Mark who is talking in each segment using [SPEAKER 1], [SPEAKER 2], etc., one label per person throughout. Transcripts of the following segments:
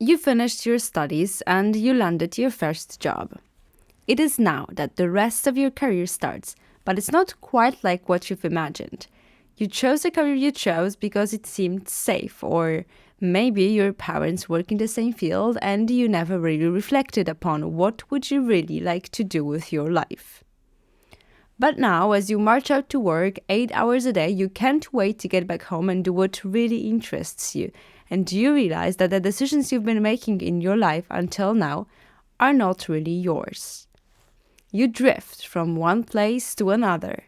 [SPEAKER 1] You finished your studies and you landed your first job. It is now that the rest of your career starts, but it's not quite like what you've imagined. You chose the career you chose because it seemed safe, or maybe your parents work in the same field and you never really reflected upon what would you really like to do with your life. But now, as you march out to work 8 hours a day, you can't wait to get back home and do what really interests you. And you realize that the decisions you've been making in your life until now are not really yours. You drift from one place to another.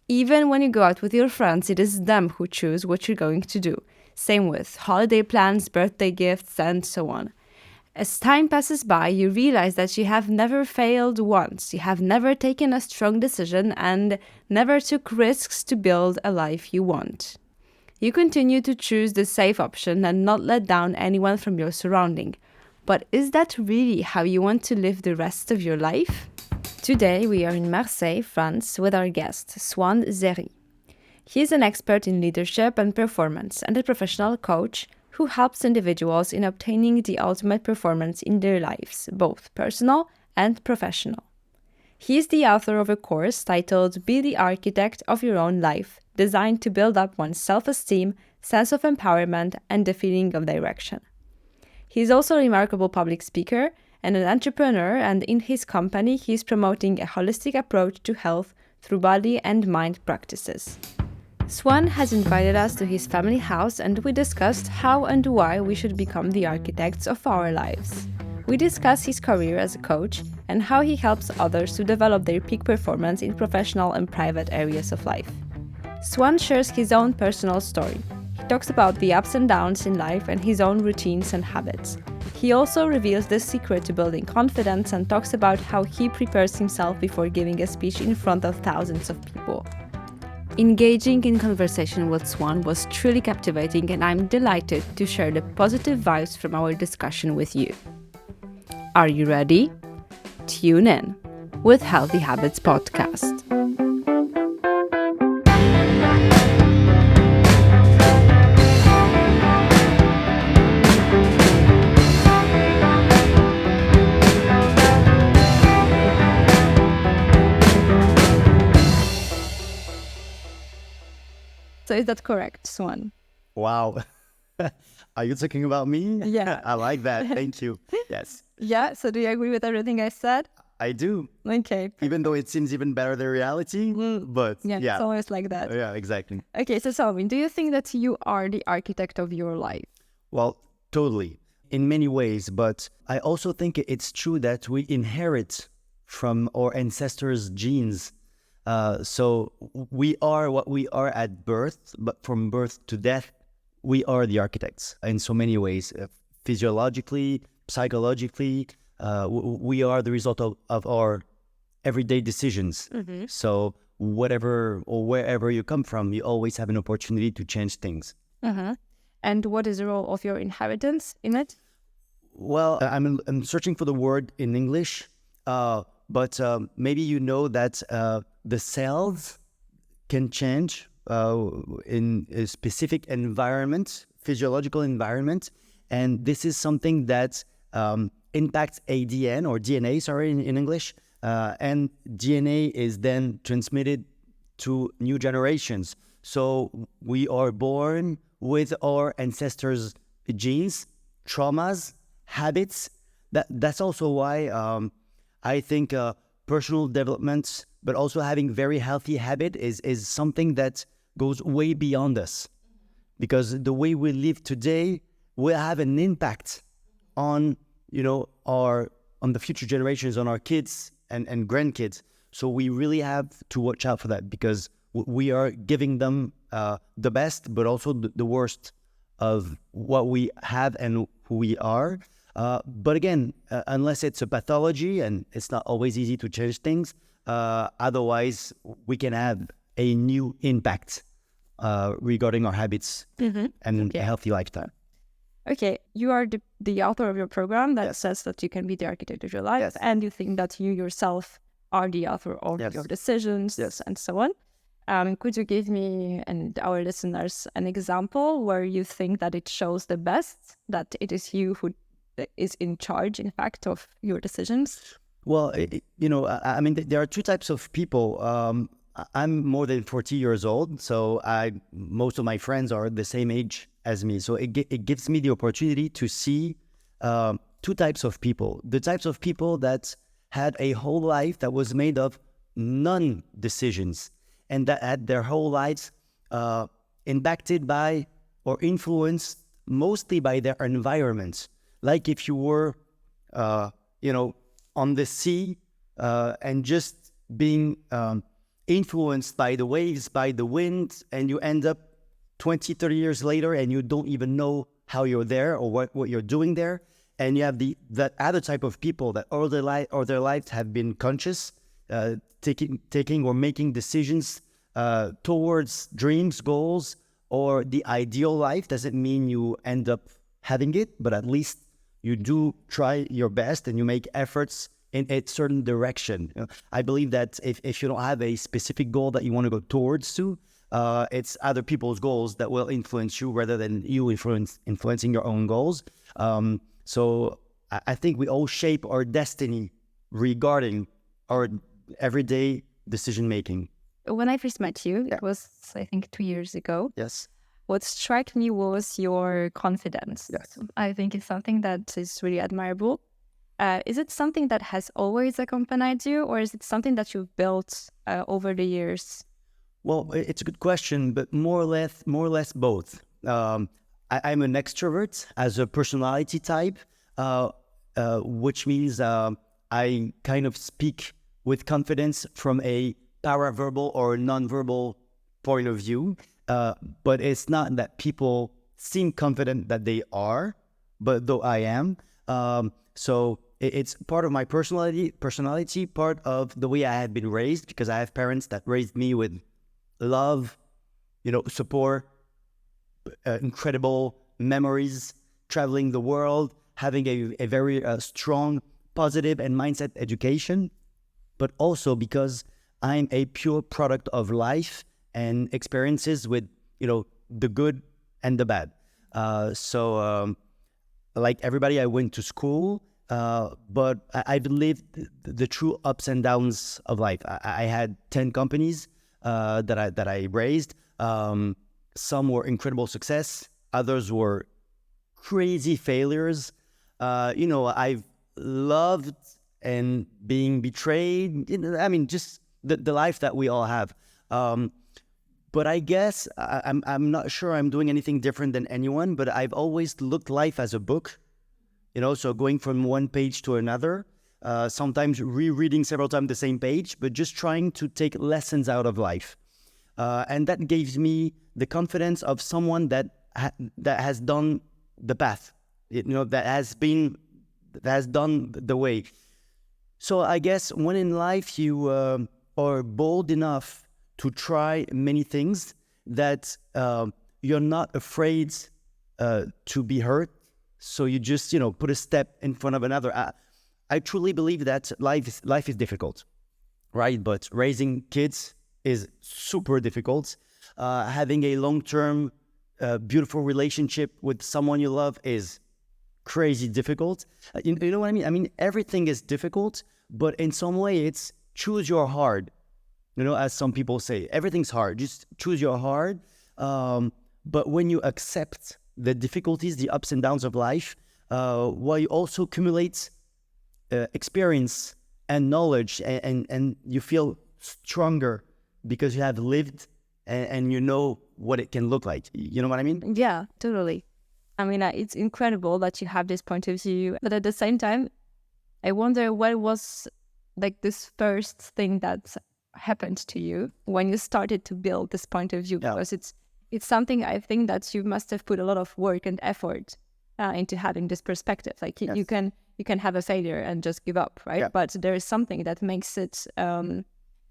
[SPEAKER 1] Even when you go out with your friends, it is them who choose what you're going to do. Same with holiday plans, birthday gifts, and so on. As time passes by, you realize that you have never failed once. You have never taken a strong decision and never took risks to build a life you want. You continue to choose the safe option and not let down anyone from your surrounding. But is that really how you want to live the rest of your life? Today we are in Marseille, France, with our guest, Swann Xerri. He is an expert in leadership and performance and a professional coach who helps individuals in obtaining the ultimate performance in their lives, both personal and professional. He is the author of a course titled Be the Architect of Your Own Life, designed to build up one's self-esteem, sense of empowerment, and the feeling of direction. He is also a remarkable public speaker and an entrepreneur, and in his company he is promoting a holistic approach to health through body and mind practices. Swann has invited us to his family house and we discussed how and why we should become the architects of our lives. We discuss his career as a coach and how he helps others to develop their peak performance in professional and private areas of life. Swann shares his own personal story. He talks about the ups and downs in life and his own routines and habits. He also reveals the secret to building confidence and talks about how he prepares himself before giving a speech in front of thousands of people. Engaging in conversation with Swann was truly captivating, and I'm delighted to share the positive vibes from our discussion with you. Are you ready? Tune in with Healthy Habits Podcast. So is that correct, Swann?
[SPEAKER 2] Wow. Are you talking about me?
[SPEAKER 1] Yeah.
[SPEAKER 2] I like that. Thank you. Yes.
[SPEAKER 1] Yeah, so do you agree with everything I said?
[SPEAKER 2] I do.
[SPEAKER 1] Okay.
[SPEAKER 2] Even though it seems even better than reality, but
[SPEAKER 1] Yeah, it's always like that.
[SPEAKER 2] Yeah, exactly.
[SPEAKER 1] Okay, so tell me, do you think that you are the architect of your life?
[SPEAKER 2] Well, totally. In many ways, but I also think it's true that we inherit from our ancestors' genes. So we are what we are at birth, but from birth to death, we are the architects in so many ways. Physiologically, psychologically, we are the result of our everyday decisions. Mm-hmm. So whatever or wherever you come from, you always have an opportunity to change things.
[SPEAKER 1] Uh-huh. And what is the role of your inheritance in it?
[SPEAKER 2] Well, I'm searching for the word in English, but maybe you know that the cells can change in a specific environment, physiological environment, and this is something that impacts ADN or DNA, in English, and DNA is then transmitted to new generations. So we are born with our ancestors' genes, traumas, habits. That's also why I think personal development, but also having very healthy habit is something that goes way beyond us, because the way we live today will have an impact on on the future generations, on our kids and grandkids. So we really have to watch out for that, because we are giving them the best, but also the worst of what we have and who we are. But again, unless it's a pathology, and it's not always easy to change things, otherwise we can have a new impact regarding our habits and a healthy lifestyle.
[SPEAKER 1] Okay, you are the author of your program that says that you can be the architect of your life, and you think that you yourself are the author of your decisions and so on. Could you give me and our listeners an example where you think that it shows the best, that it is you who is in charge, in fact, of your decisions?
[SPEAKER 2] Well, I mean, there are two types of people. I'm more than 40 years old, so most of my friends are the same age as me. So it gives me the opportunity to see two types of people. The types of people that had a whole life that was made of non-decisions, and that had their whole lives impacted by or influenced mostly by their environment. Like if you were, on the sea and just being influenced by the waves, by the wind, and you end up 20, 30 years later and you don't even know how you're there or what you're doing there. And you have that other type of people that all their lives have been conscious, taking or making decisions towards dreams, goals, or the ideal life. Doesn't mean you end up having it, but at least you do try your best and you make efforts in a certain direction. I believe that if you don't have a specific goal that you want to go towards to, it's other people's goals that will influence you rather than you influencing your own goals. So I think we all shape our destiny regarding our everyday decision making.
[SPEAKER 1] When I first met you, it was, I think, 2 years ago.
[SPEAKER 2] Yes.
[SPEAKER 1] What struck me was your confidence.
[SPEAKER 2] Yes.
[SPEAKER 1] I think it's something that is really admirable. Is it something that has always accompanied you, or is it something that you've built over the years?
[SPEAKER 2] Well, it's a good question, but more or less both. I'm an extrovert as a personality type, which means I kind of speak with confidence from a paraverbal or nonverbal point of view. But it's not that people seem confident that they are, but though I am. So it's part of my personality, part of the way I have been raised, because I have parents that raised me with love, support, incredible memories, traveling the world, having a very strong, positive and mindset education, but also because I'm a pure product of life and experiences with, the good and the bad. So like everybody, I went to school, but I've lived the true ups and downs of life. I had 10 companies that I raised. Some were incredible success. Others were crazy failures. I've loved and being betrayed. I mean, just the life that we all have. But I guess I'm not sure I'm doing anything different than anyone, but I've always looked life as a book, so going from one page to another, sometimes rereading several times the same page, but just trying to take lessons out of life. And that gives me the confidence of someone that has done the path, that has done the way. So I guess when in life you are bold enough to try many things, that you're not afraid to be hurt. So you just, put a step in front of another. I truly believe that life is difficult, right? But raising kids is super difficult. Having a long-term, beautiful relationship with someone you love is crazy difficult. You know what I mean? I mean, everything is difficult, but in some way it's choose your hard. As some people say, everything's hard. Just choose your hard. But when you accept the difficulties, the ups and downs of life, while you also accumulate experience and knowledge, and you feel stronger because you have lived and you know what it can look like. You know what I mean?
[SPEAKER 1] Yeah, totally. I mean, it's incredible that you have this point of view. But at the same time, I wonder what was like this first thing that happened to you when you started to build this point of view, because it's something I think that you must have put a lot of work and effort into having this perspective. Like you can have a failure and just give up, right?
[SPEAKER 2] Yeah.
[SPEAKER 1] But there is something that makes it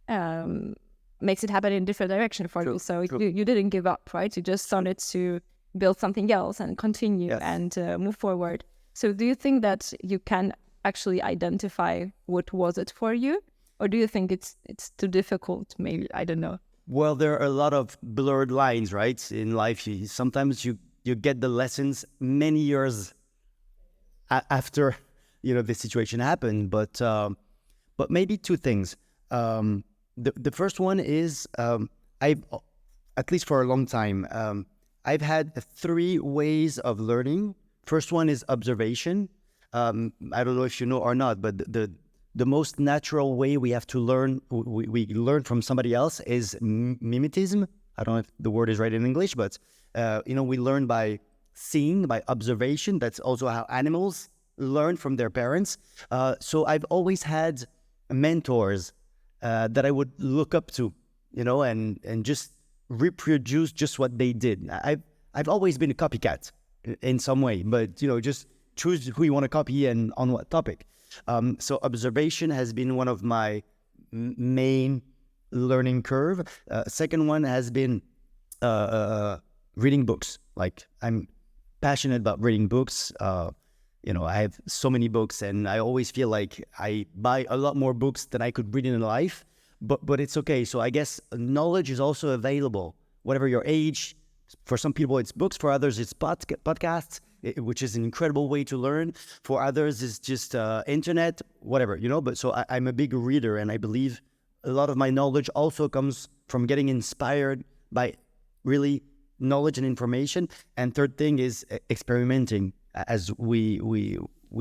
[SPEAKER 1] happen in different direction for you. So you didn't give up, right? You just started to build something else and continue and move forward. So do you think that you can actually identify what was it for you? Or do you think it's too difficult? Maybe, I don't know.
[SPEAKER 2] Well, there are a lot of blurred lines, right? In life, sometimes you get the lessons many years after the situation happened. But maybe two things. The first one is I've, at least for a long time, I've had three ways of learning. First one is observation. I don't know if you know or not, but the most natural way we have to learn, we learn from somebody else, is mimetism. I don't know if the word is right in English, but we learn by seeing, by observation. That's also how animals learn from their parents. So I've always had mentors that I would look up to, and just reproduce just what they did. I've always been a copycat in some way, but just choose who you want to copy and on what topic. So observation has been one of my main learning curve. Second one has been reading books. Like, I'm passionate about reading books. I have so many books, and I always feel like I buy a lot more books than I could read in life. But it's okay. So I guess knowledge is also available, whatever your age. For some people, it's books. For others, it's podcasts, which is an incredible way to learn. For others, it's just internet, whatever, But so I'm a big reader, and I believe a lot of my knowledge also comes from getting inspired by really knowledge and information. And third thing is experimenting, as we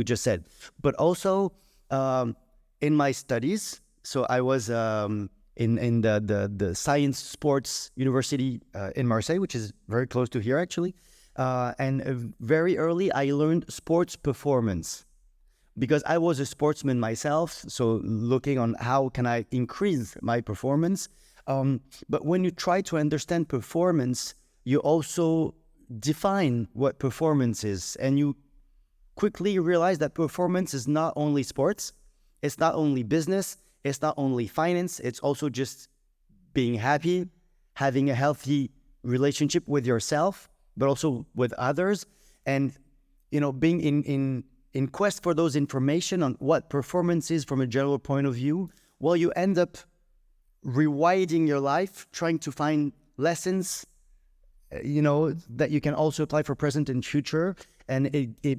[SPEAKER 2] just said. But also in my studies, so I was in the Science Sports University in Marseille, which is very close to here, actually. And very early, I learned sports performance, because I was a sportsman myself. So looking on how can I increase my performance. But when you try to understand performance, you also define what performance is. And you quickly realize that performance is not only sports, it's not only business, it's not only finance, it's also just being happy, having a healthy relationship with yourself, but also with others. And, being in quest for those information on what performance is from a general point of view, well, you end up rewinding your life, trying to find lessons, that you can also apply for present and future. And it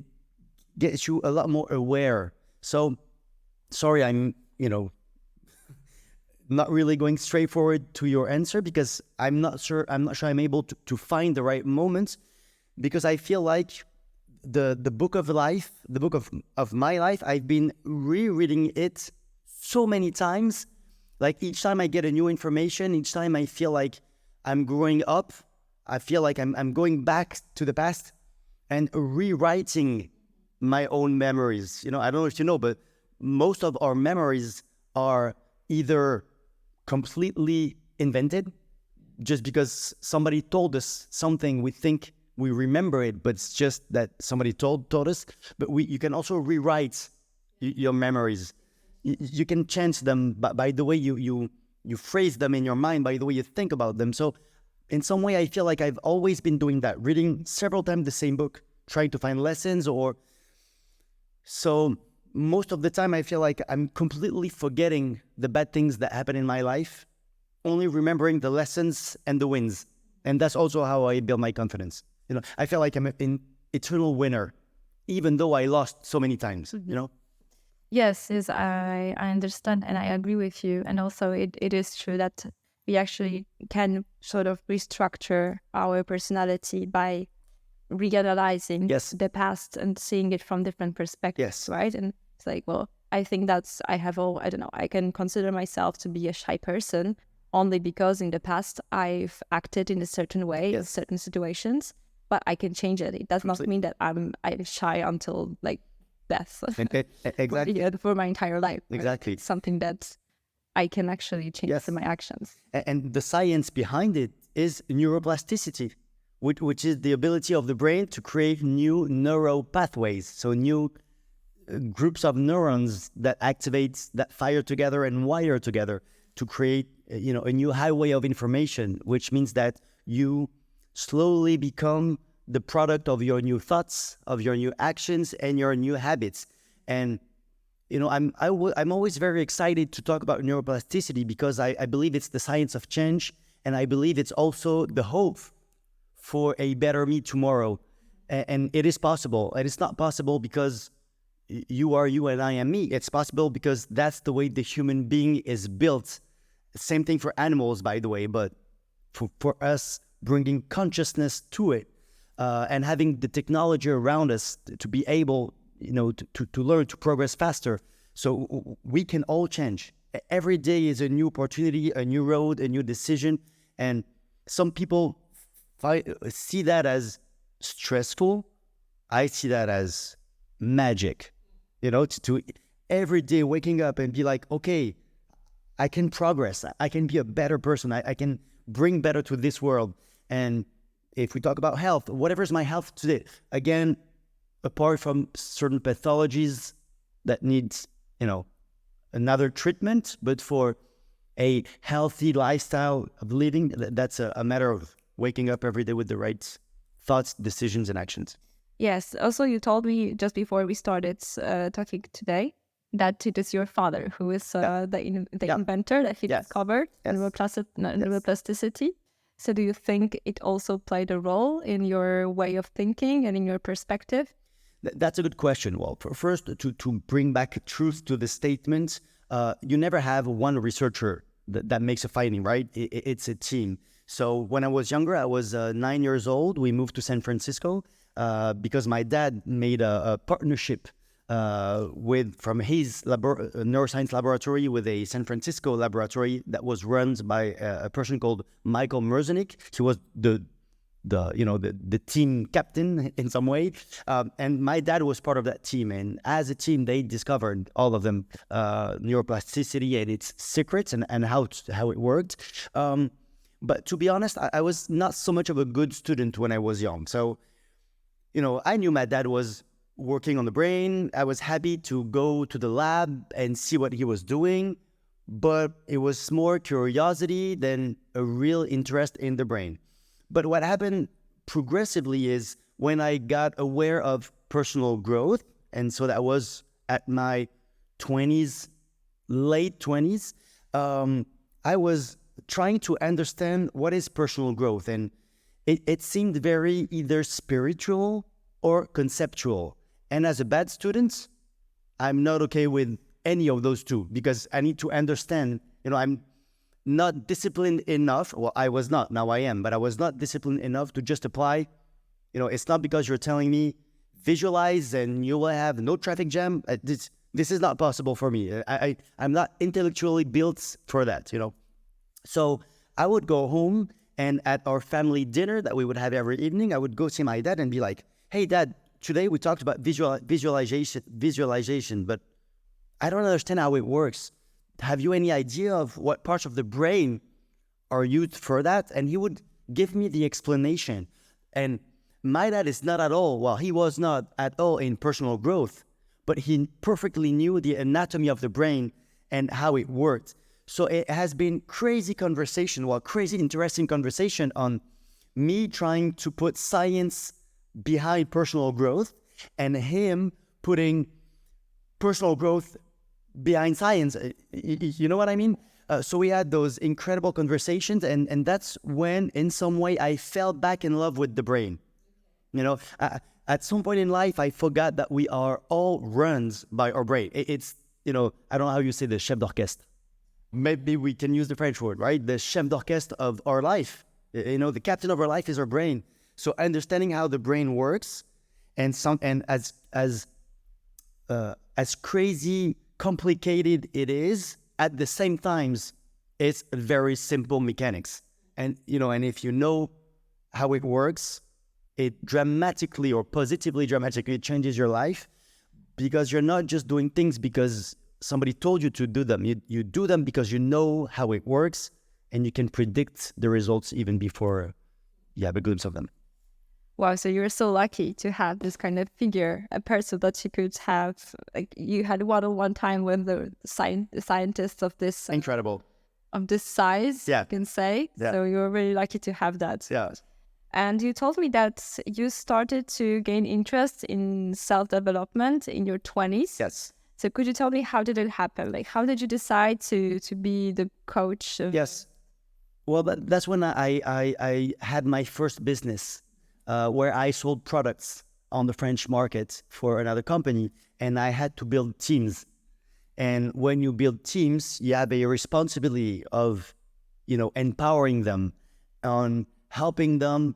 [SPEAKER 2] gets you a lot more aware. So, sorry, I'm, not really going straightforward to your answer, because I'm not sure I'm able to find the right moments, because I feel like the book of life, the book of my life, I've been rereading it so many times. Like, each time I get a new information, each time I feel like I'm growing up, I feel like I'm going back to the past and rewriting my own memories. I don't know if you know, but most of our memories are either completely invented, just because somebody told us something, we think we remember it, but it's just that somebody told us. But you can also rewrite your memories. You can change them by the way you phrase them in your mind, by the way you think about them. So in some way, I feel like I've always been doing that, reading several times the same book, trying to find lessons. So most of the time, I feel like I'm completely forgetting the bad things that happen in my life, only remembering the lessons and the wins. And that's also how I build my confidence. I feel like I'm an eternal winner, even though I lost so many times,
[SPEAKER 3] Yes, I understand, and I agree with you. And also, it is true that we actually can sort of restructure our personality by reanalyzing the past and seeing it from different perspectives, right? And it's like, well, I think I don't know, I can consider myself to be a shy person only because in the past I've acted in a certain way in certain situations, but I can change it. It does not mean that I'm shy until like death.
[SPEAKER 2] Exactly.
[SPEAKER 3] For my entire life. Right?
[SPEAKER 2] Exactly.
[SPEAKER 3] It's something that I can actually change in my actions.
[SPEAKER 2] And the science behind it is neuroplasticity, which is the ability of the brain to create new neural pathways. So new groups of neurons that activate, that fire together and wire together to create, a new highway of information, which means that you slowly become the product of your new thoughts, of your new actions, and your new habits. And I'm always very excited to talk about neuroplasticity, because I believe it's the science of change. And I believe it's also the hope for a better me tomorrow. And it is possible. And it's not possible because you are you and I am me. It's possible because that's the way the human being is built. Same thing for animals, by the way, but for us, bringing consciousness to it and having the technology around us to be able, to learn, to progress faster. So we can all change. Every day is a new opportunity, a new road, a new decision. And some people see that as stressful. I see that as magic, to every day waking up and be like, okay, I can progress. I can be a better person. I can bring better to this world. And if we talk about health, whatever is my health today, again, apart from certain pathologies that needs, another treatment, but for a healthy lifestyle of living, that's a matter of waking up every day with the right thoughts, decisions, and actions.
[SPEAKER 3] Yes. Also, you told me just before we started talking today that it is your father who is the inventor that he discovered neuroplasticity. So do you think it also played a role in your way of thinking and in your perspective?
[SPEAKER 2] That's a good question. Well, first, to bring back truth to the statement, you never have one researcher that makes a finding, right? It's a team. So when I was younger, I was 9 years old. We moved to San Francisco because my dad made a partnership from his neuroscience laboratory with a San Francisco laboratory that was run by a person called Michael Merzenich. He was the team captain in some way, and my dad was part of that team. And as a team, they discovered, all of them, neuroplasticity and its secrets and how it worked. But to be honest, I was not so much of a good student when I was young. So, I knew my dad was working on the brain. I was happy to go to the lab and see what he was doing, but it was more curiosity than a real interest in the brain. But what happened progressively is when I got aware of personal growth, and so that was at my 20s, late 20s, I was trying to understand what is personal growth. And it seemed very either spiritual or conceptual. And as a bad student, I'm not okay with any of those two because I need to understand, I'm not disciplined enough. Well, I was not, now I am, but I was not disciplined enough to just apply. It's not because you're telling me visualize and you will have no traffic jam. This is not possible for me. I'm not intellectually built for that, So I would go home, and at our family dinner that we would have every evening, I would go see my dad and be like, hey, Dad, today we talked about visualization, but I don't understand how it works. Have you any idea of what parts of the brain are used for that? And he would give me the explanation. And my dad is not at all, he was not at all in personal growth, but he perfectly knew the anatomy of the brain and how it worked. So it has been crazy interesting conversation on me trying to put science behind personal growth and him putting personal growth behind science. You know what I mean? So we had those incredible conversations, and that's when, in some way, I fell back in love with the brain. At some point in life, I forgot that we are all run by our brain. It's, I don't know how you say the chef d'orchestre. Maybe we can use the French word, right? The chef d'orchestre of our life. The captain of our life is our brain. So understanding how the brain works, and as crazy, complicated it is, at the same times, it's very simple mechanics. And if you know how it works, it dramatically or positively dramatically changes your life, because you're not just doing things because somebody told you to do them. You do them because you know how it works, and you can predict the results even before you have a glimpse of them.
[SPEAKER 3] Wow, so you're so lucky to have this kind of figure, a person that you could have, like you had one-on-one time with the scientists of this...
[SPEAKER 2] Incredible.
[SPEAKER 3] Of this size, you can say.
[SPEAKER 2] Yeah.
[SPEAKER 3] So you're really lucky to have that.
[SPEAKER 2] Yeah.
[SPEAKER 3] And you told me that you started to gain interest in self-development in your 20s.
[SPEAKER 2] Yes.
[SPEAKER 3] So could you tell me, how did it happen? Like, how did you decide to be the coach of...
[SPEAKER 2] Yes. Well, that's when I had my first business where I sold products on the French market for another company, and I had to build teams. And when you build teams, you have a responsibility of, empowering them, on helping them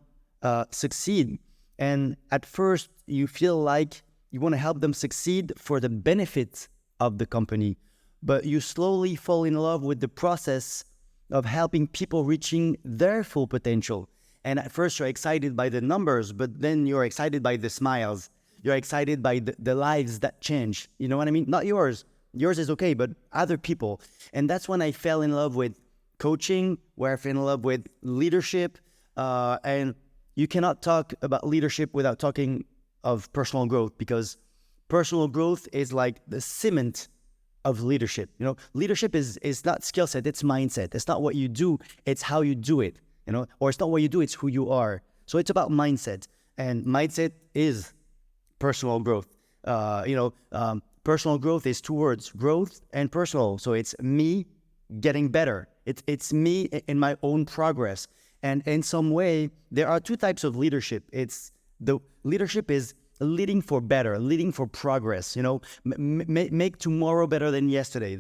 [SPEAKER 2] succeed. And at first, you feel like you want to help them succeed for the benefit of the company, but you slowly fall in love with the process of helping people reaching their full potential. And at first, you're excited by the numbers, but then you're excited by the smiles. You're excited by the lives that change. You know what I mean? Not yours. Yours is okay, but other people. And that's when I fell in love with coaching, where I fell in love with leadership. And you cannot talk about leadership without talking of personal growth, because personal growth is like the cement of leadership. Leadership is not skill set, it's mindset. It's not what you do, it's how you do it. Or it's not what you do, it's who you are. So it's about mindset, and mindset is personal growth. Personal growth is two words: growth and personal. So it's me getting better. It's me in my own progress. And in some way, there are two types of leadership. The leadership is leading for better, leading for progress. Make tomorrow better than yesterday.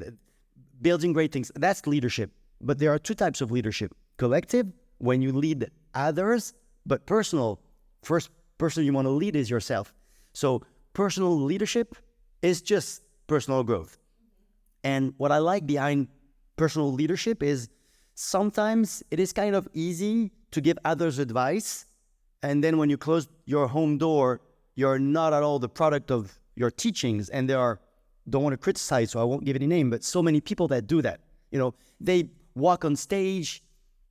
[SPEAKER 2] Building great things. That's leadership. But there are two types of leadership: collective, when you lead others, but personal. First person you want to lead is yourself. So personal leadership is just personal growth. And what I like behind personal leadership is sometimes it is kind of easy to give others advice. And then when you close your home door, you're not at all the product of your teachings. And don't want to criticize, so I won't give any name, but so many people that do that. They walk on stage,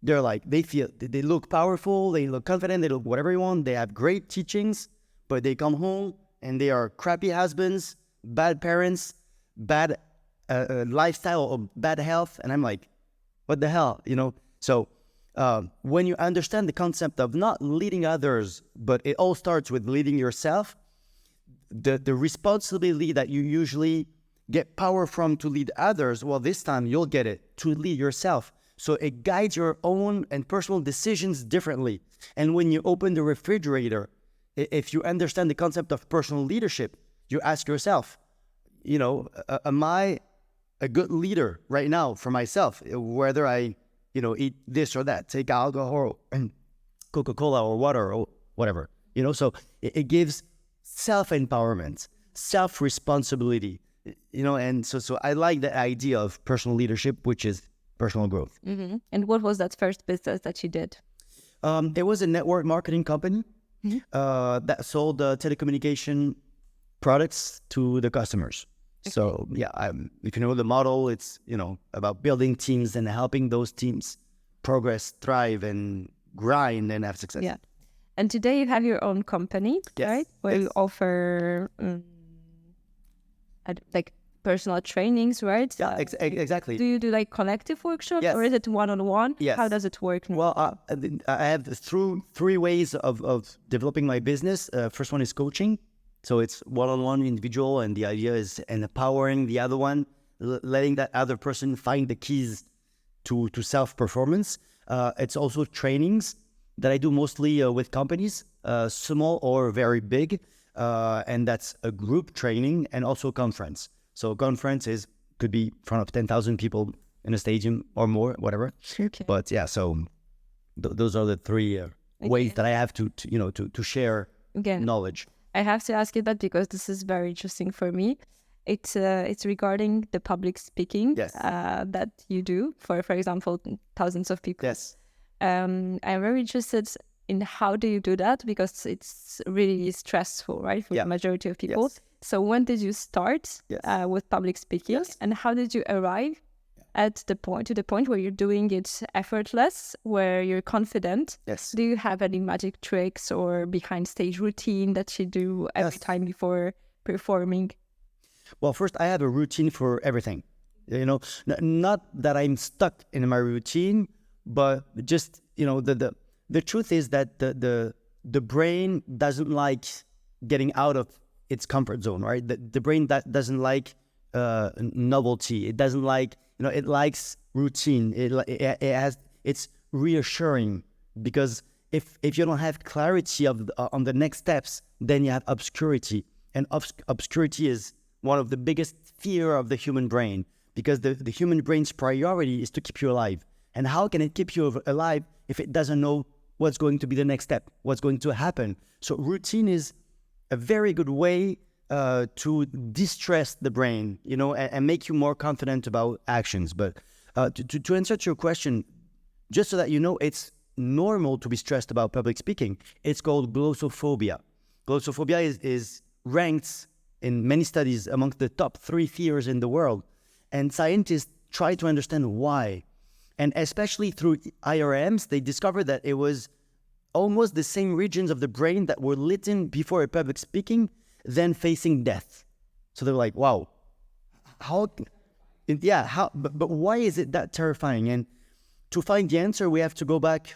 [SPEAKER 2] they look powerful, they look confident, they look whatever you want, they have great teachings, but they come home and they are crappy husbands, bad parents, bad lifestyle, or bad health. And I'm like, what the hell, So when you understand the concept of not leading others, but it all starts with leading yourself, the responsibility that you usually get power from to lead others, well, this time you'll get it to lead yourself. So it guides your own and personal decisions differently. And when you open the refrigerator, if you understand the concept of personal leadership, you ask yourself, am I a good leader right now for myself? Whether I, eat this or that, take alcohol and Coca-Cola or water or whatever, So it gives self-empowerment, self-responsibility, and so I like the idea of personal leadership, which is personal growth.
[SPEAKER 3] Mm-hmm. And what was that first business that you did?
[SPEAKER 2] It was a network marketing company that sold telecommunication products to the customers. Okay. So yeah, if you know the model, it's about building teams and helping those teams progress, thrive, and grind and have success.
[SPEAKER 3] Yeah. And today you have your own company,
[SPEAKER 2] yes.
[SPEAKER 3] Right? Where you offer like personal trainings, right?
[SPEAKER 2] Yeah, exactly.
[SPEAKER 3] Do you do like collective workshops,
[SPEAKER 2] yes.
[SPEAKER 3] or is it one-on-one?
[SPEAKER 2] Yes.
[SPEAKER 3] How does it work now?
[SPEAKER 2] Well, I have three ways of developing my business. First one is coaching. So it's one-on-one individual, and the idea is empowering the other one, letting that other person find the keys to self-performance. It's also trainings that I do mostly with companies, small or very big, and that's a group training, and also conference. So conference could be in front of 10,000 people in a stadium or more, whatever.
[SPEAKER 3] Okay.
[SPEAKER 2] But yeah, so those are the three ways that I have to share knowledge.
[SPEAKER 3] I have to ask you that because this is very interesting for me. It's regarding the public speaking that you do for example, thousands of people.
[SPEAKER 2] Yes.
[SPEAKER 3] I'm very interested in how do you do that, because it's really stressful, right, for the majority of people.
[SPEAKER 2] Yes.
[SPEAKER 3] So when did you start with public speaking, and how did you arrive at the point where you're doing it effortless, where you're confident?
[SPEAKER 2] Yes.
[SPEAKER 3] Do you have any magic tricks or behind stage routine that you do every time before performing?
[SPEAKER 2] Well, first I have a routine for everything. Not that I'm stuck in my routine, but just the truth is that the brain doesn't like getting out of its comfort zone, right? The brain that doesn't like novelty. It doesn't like, it likes routine. It's reassuring, because if you don't have clarity on the next steps, then you have obscurity. And obscurity is one of the biggest fear of the human brain, because the human brain's priority is to keep you alive. And how can it keep you alive if it doesn't know what's going to be the next step, what's going to happen? So routine is a very good way to distress the brain, and make you more confident about actions. But to answer to your question, just so that you know, it's normal to be stressed about public speaking. It's called glossophobia. Glossophobia is ranked in many studies amongst the top 3 fears in the world. And scientists try to understand why. And especially through IRMs, they discovered that it was almost the same regions of the brain that were lit in before a public speaking than facing death. So they're like, wow, but why is it that terrifying? And to find the answer, we have to go back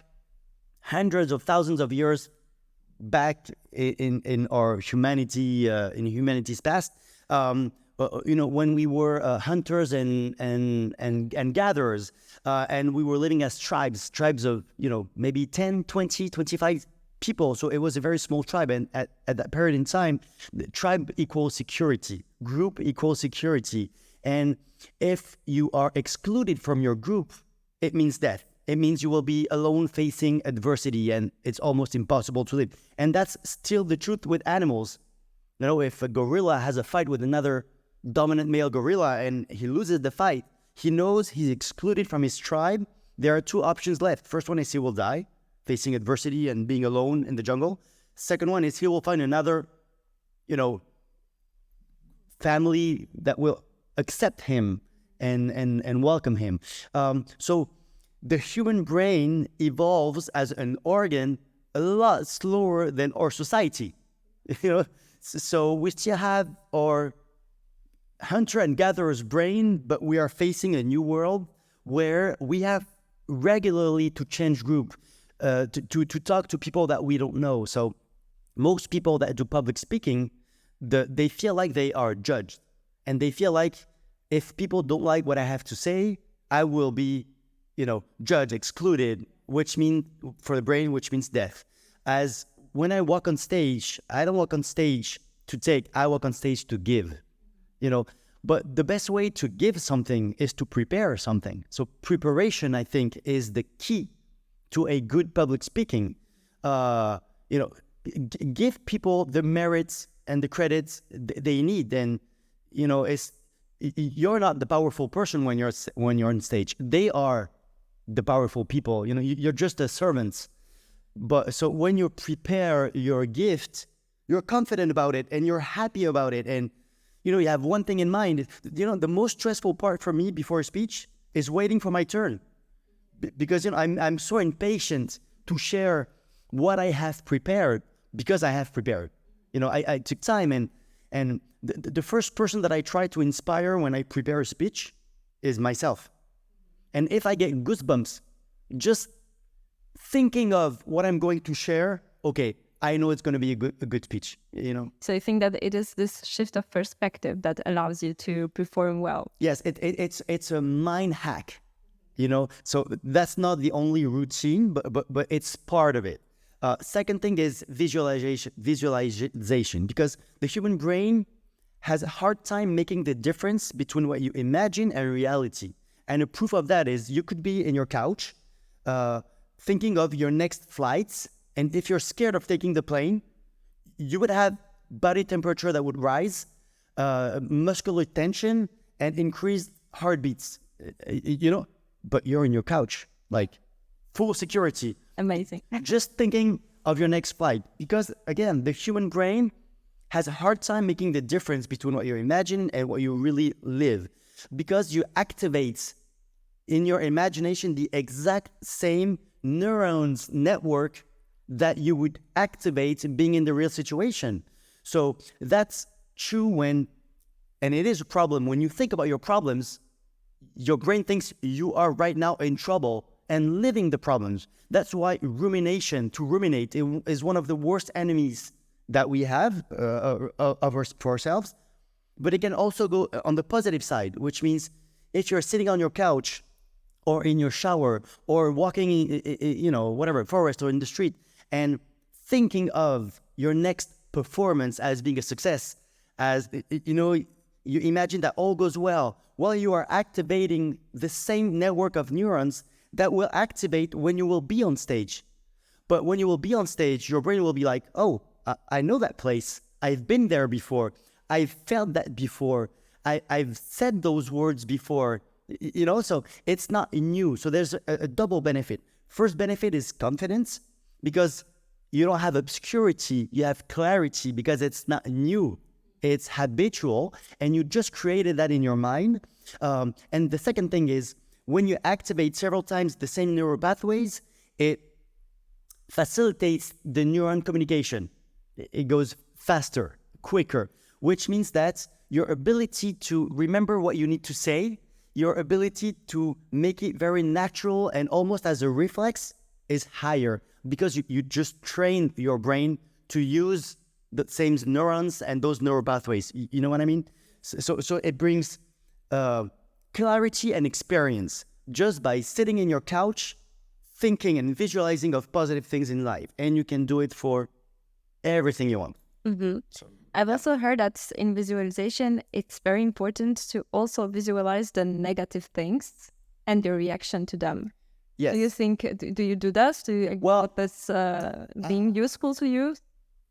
[SPEAKER 2] hundreds of thousands of years back in our humanity, in humanity's past. When we were hunters and gatherers, and we were living as tribes of, maybe 10, 20, 25 people. So it was a very small tribe. And at that period in time, the tribe equals security, group equals security. And if you are excluded from your group, it means death. It means you will be alone facing adversity, and it's almost impossible to live. And that's still the truth with animals. If a gorilla has a fight with another dominant male gorilla and he loses the fight, he knows he's excluded from his tribe. There are 2 options left. First one is he will die, facing adversity and being alone in the jungle. Second one is he will find another, family that will accept him and welcome him. So the human brain evolves as an organ a lot slower than our society. So we still have our hunter and gatherer's brain, but we are facing a new world where we have regularly to change group, to talk to people that we don't know. So most people that do public speaking, they feel like they are judged, and they feel like if people don't like what I have to say, I will be, judged, excluded, which means for the brain, which means death. As when I walk on stage, I don't walk on stage to take, I walk on stage to give, But the best way to give something is to prepare something. So preparation, I think, is the key to a good public speaking. Give people the merits and the credits they need. And, you're not the powerful person when you're on stage. They are the powerful people. You're just a servant. But so when you prepare your gift, you're confident about it and you're happy about it. And, you have one thing in mind. The most stressful part for me before a speech is waiting for my turn. Because, I'm so impatient to share what I have prepared, because I have prepared. I took time, and the first person that I try to inspire when I prepare a speech is myself. And if I get goosebumps just thinking of what I'm going to share, okay, I know it's going to be a good speech,
[SPEAKER 3] So I think that it is this shift of perspective that allows you to perform well.
[SPEAKER 2] Yes, it's a mind hack, So that's not the only routine, but it's part of it. Second thing is visualization, because the human brain has a hard time making the difference between what you imagine and reality. And a proof of that is you could be in your couch, thinking of your next flights. And if you're scared of taking the plane, you would have body temperature that would rise, muscular tension, and increased heartbeats, but you're in your couch, like full security.
[SPEAKER 3] Amazing.
[SPEAKER 2] Just thinking of your next flight. Because again, the human brain has a hard time making the difference between what you imagine and what you really live. Because you activate in your imagination the exact same neurons network that you would activate being in the real situation. So that's true and it is a problem. When you think about your problems, your brain thinks you are right now in trouble and living the problems. That's why to ruminate is one of the worst enemies that we have for ourselves. But it can also go on the positive side, which means if you're sitting on your couch or in your shower, or walking in whatever, forest or in the street, and thinking of your next performance as being a success, as you imagine that all goes well, while you are activating the same network of neurons that will activate when you will be on stage. But when you will be on stage, your brain will be like, oh, I know that place. I've been there before. I've felt that before. I've said those words before, so it's not new. So there's a double benefit. First benefit is confidence, because you don't have obscurity, you have clarity, because it's not new. It's habitual, and you just created that in your mind. And the second thing is, when you activate several times the same neural pathways, it facilitates the neuron communication. It goes faster, quicker, which means that your ability to remember what you need to say, your ability to make it very natural and almost as a reflex is higher, because you just train your brain to use the same neurons and those neural pathways. You know what I mean? So it brings clarity and experience just by sitting in your couch, thinking and visualizing of positive things in life. And you can do it for everything you want.
[SPEAKER 3] Mm-hmm. I've also heard that in visualization, it's very important to also visualize the negative things and your reaction to them.
[SPEAKER 2] Yes.
[SPEAKER 3] Do you think, do you do that? Do you want this being useful to you?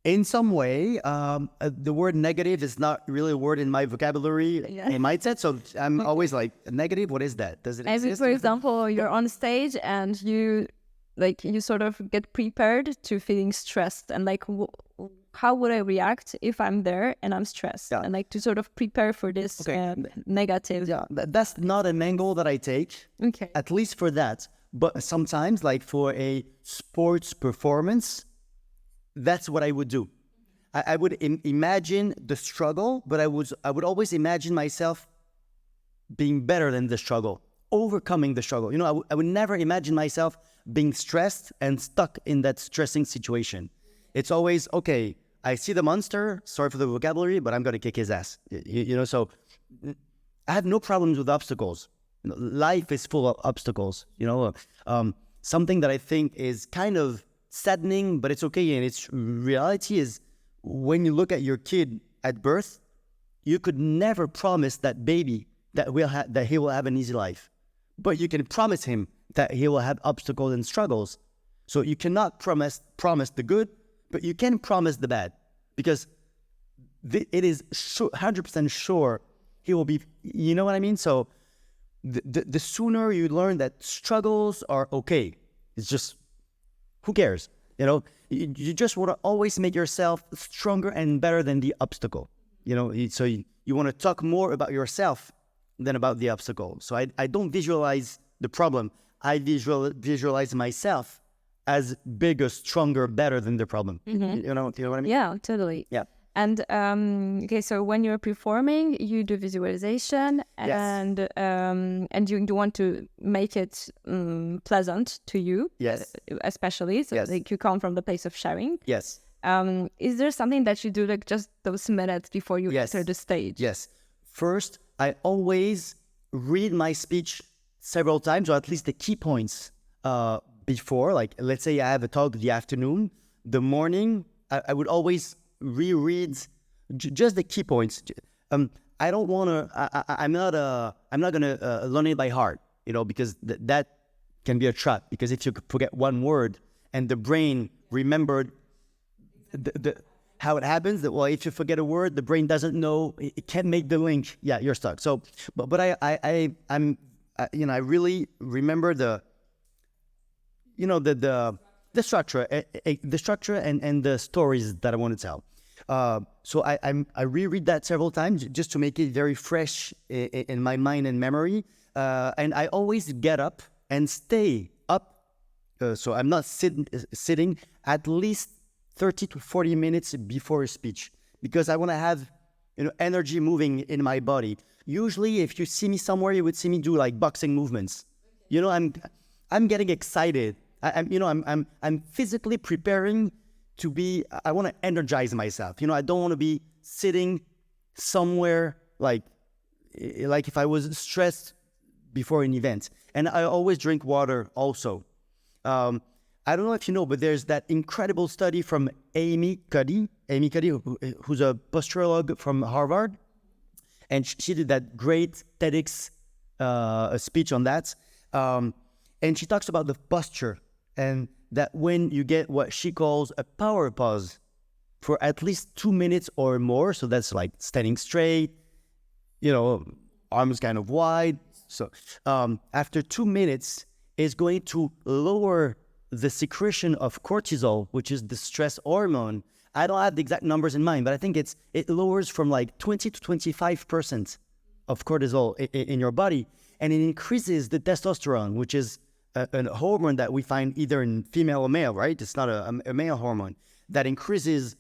[SPEAKER 2] In some way, the word negative is not really a word in my vocabulary, in my set. So I'm always like, negative, what is that? Does it exist?
[SPEAKER 3] For example, you're on stage and you sort of get prepared to feeling stressed, and how would I react if I'm there and I'm stressed? Yeah. And to sort of prepare for this negative.
[SPEAKER 2] Yeah, that's not an angle that I take, at least for that. But sometimes, like for a sports performance, that's what I would do. I would imagine the struggle, but I would always imagine myself being better than the struggle, overcoming the struggle. I would never imagine myself being stressed and stuck in that stressing situation. It's always, okay, I see the monster, sorry for the vocabulary, but I'm going to kick his ass. So I have no problems with obstacles. Life is full of obstacles. Something that I think is kind of saddening, but it's okay, and its reality is, when you look at your kid at birth, you could never promise that baby that he will have an easy life, but you can promise him that he will have obstacles and struggles. So you cannot promise the good, but you can promise the bad, because it is 100% sure he will be. You know what I mean? So the sooner you learn that struggles are okay, it's just, who cares? You just want to always make yourself stronger and better than the obstacle. So you want to talk more about yourself than about the obstacle. So I don't visualize the problem. I visualize myself as bigger, stronger, better than the problem. Mm-hmm. You know what I mean?
[SPEAKER 3] Yeah, totally.
[SPEAKER 2] Yeah.
[SPEAKER 3] And so when you're performing, you do visualization, and you want to make it pleasant to you, especially. So you come from the place of sharing.
[SPEAKER 2] Yes.
[SPEAKER 3] Is there something that you do just those minutes before you enter the stage?
[SPEAKER 2] Yes. First, I always read my speech several times, or at least the key points before. Like, let's say I have a talk the afternoon, the morning, I would always reread just the key points. I don't want to. I'm not gonna learn it by heart, because that can be a trap. Because if you forget one word and the brain remembered how it happens, that if you forget a word, the brain doesn't know, it can't make the link. Yeah, you're stuck. So, but I'm I really remember the structure, and the stories that I want to tell. So I reread that several times just to make it very fresh in my mind and memory. And I always get up and stay up. So I'm not sitting at least 30 to 40 minutes before a speech, because I want to have energy moving in my body. Usually, if you see me somewhere, you would see me do like boxing movements. I'm getting excited. I'm physically preparing to be. I want to energize myself. I don't want to be sitting somewhere like if I was stressed before an event. And I always drink water also. I don't know if you know, but there's that incredible study from Amy Cuddy, who's a posturologist from Harvard. And she did that great TEDx speech on that. And she talks about the posture, and that when you get what she calls a power pause for at least 2 minutes or more, so that's like standing straight, arms kind of wide. So after 2 minutes, it's going to lower the secretion of cortisol, which is the stress hormone. I don't have the exact numbers in mind, but I think it lowers from like 20 to 25% of cortisol in your body, and it increases the testosterone, which is a hormone that we find either in female or male, right? It's not a male hormone that increases,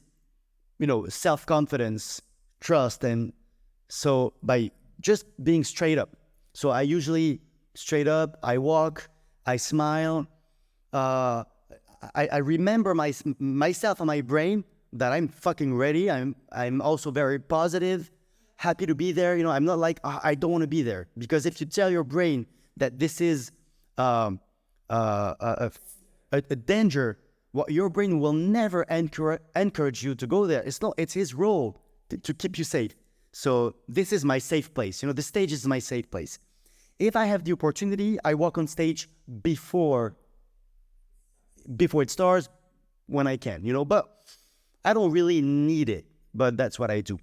[SPEAKER 2] self-confidence, trust, and so by just being straight up. So I usually straight up, I walk, I smile. I remember myself and my brain that I'm fucking ready. I'm also very positive, happy to be there. I'm not like, I don't want to be there. Because if you tell your brain that this is a danger, your brain will never encourage you to go there. It's his role to keep you safe. So this is my safe place. The stage is my safe place. If I have the opportunity, I walk on stage before it starts when I can, but I don't really need it, but that's what I do.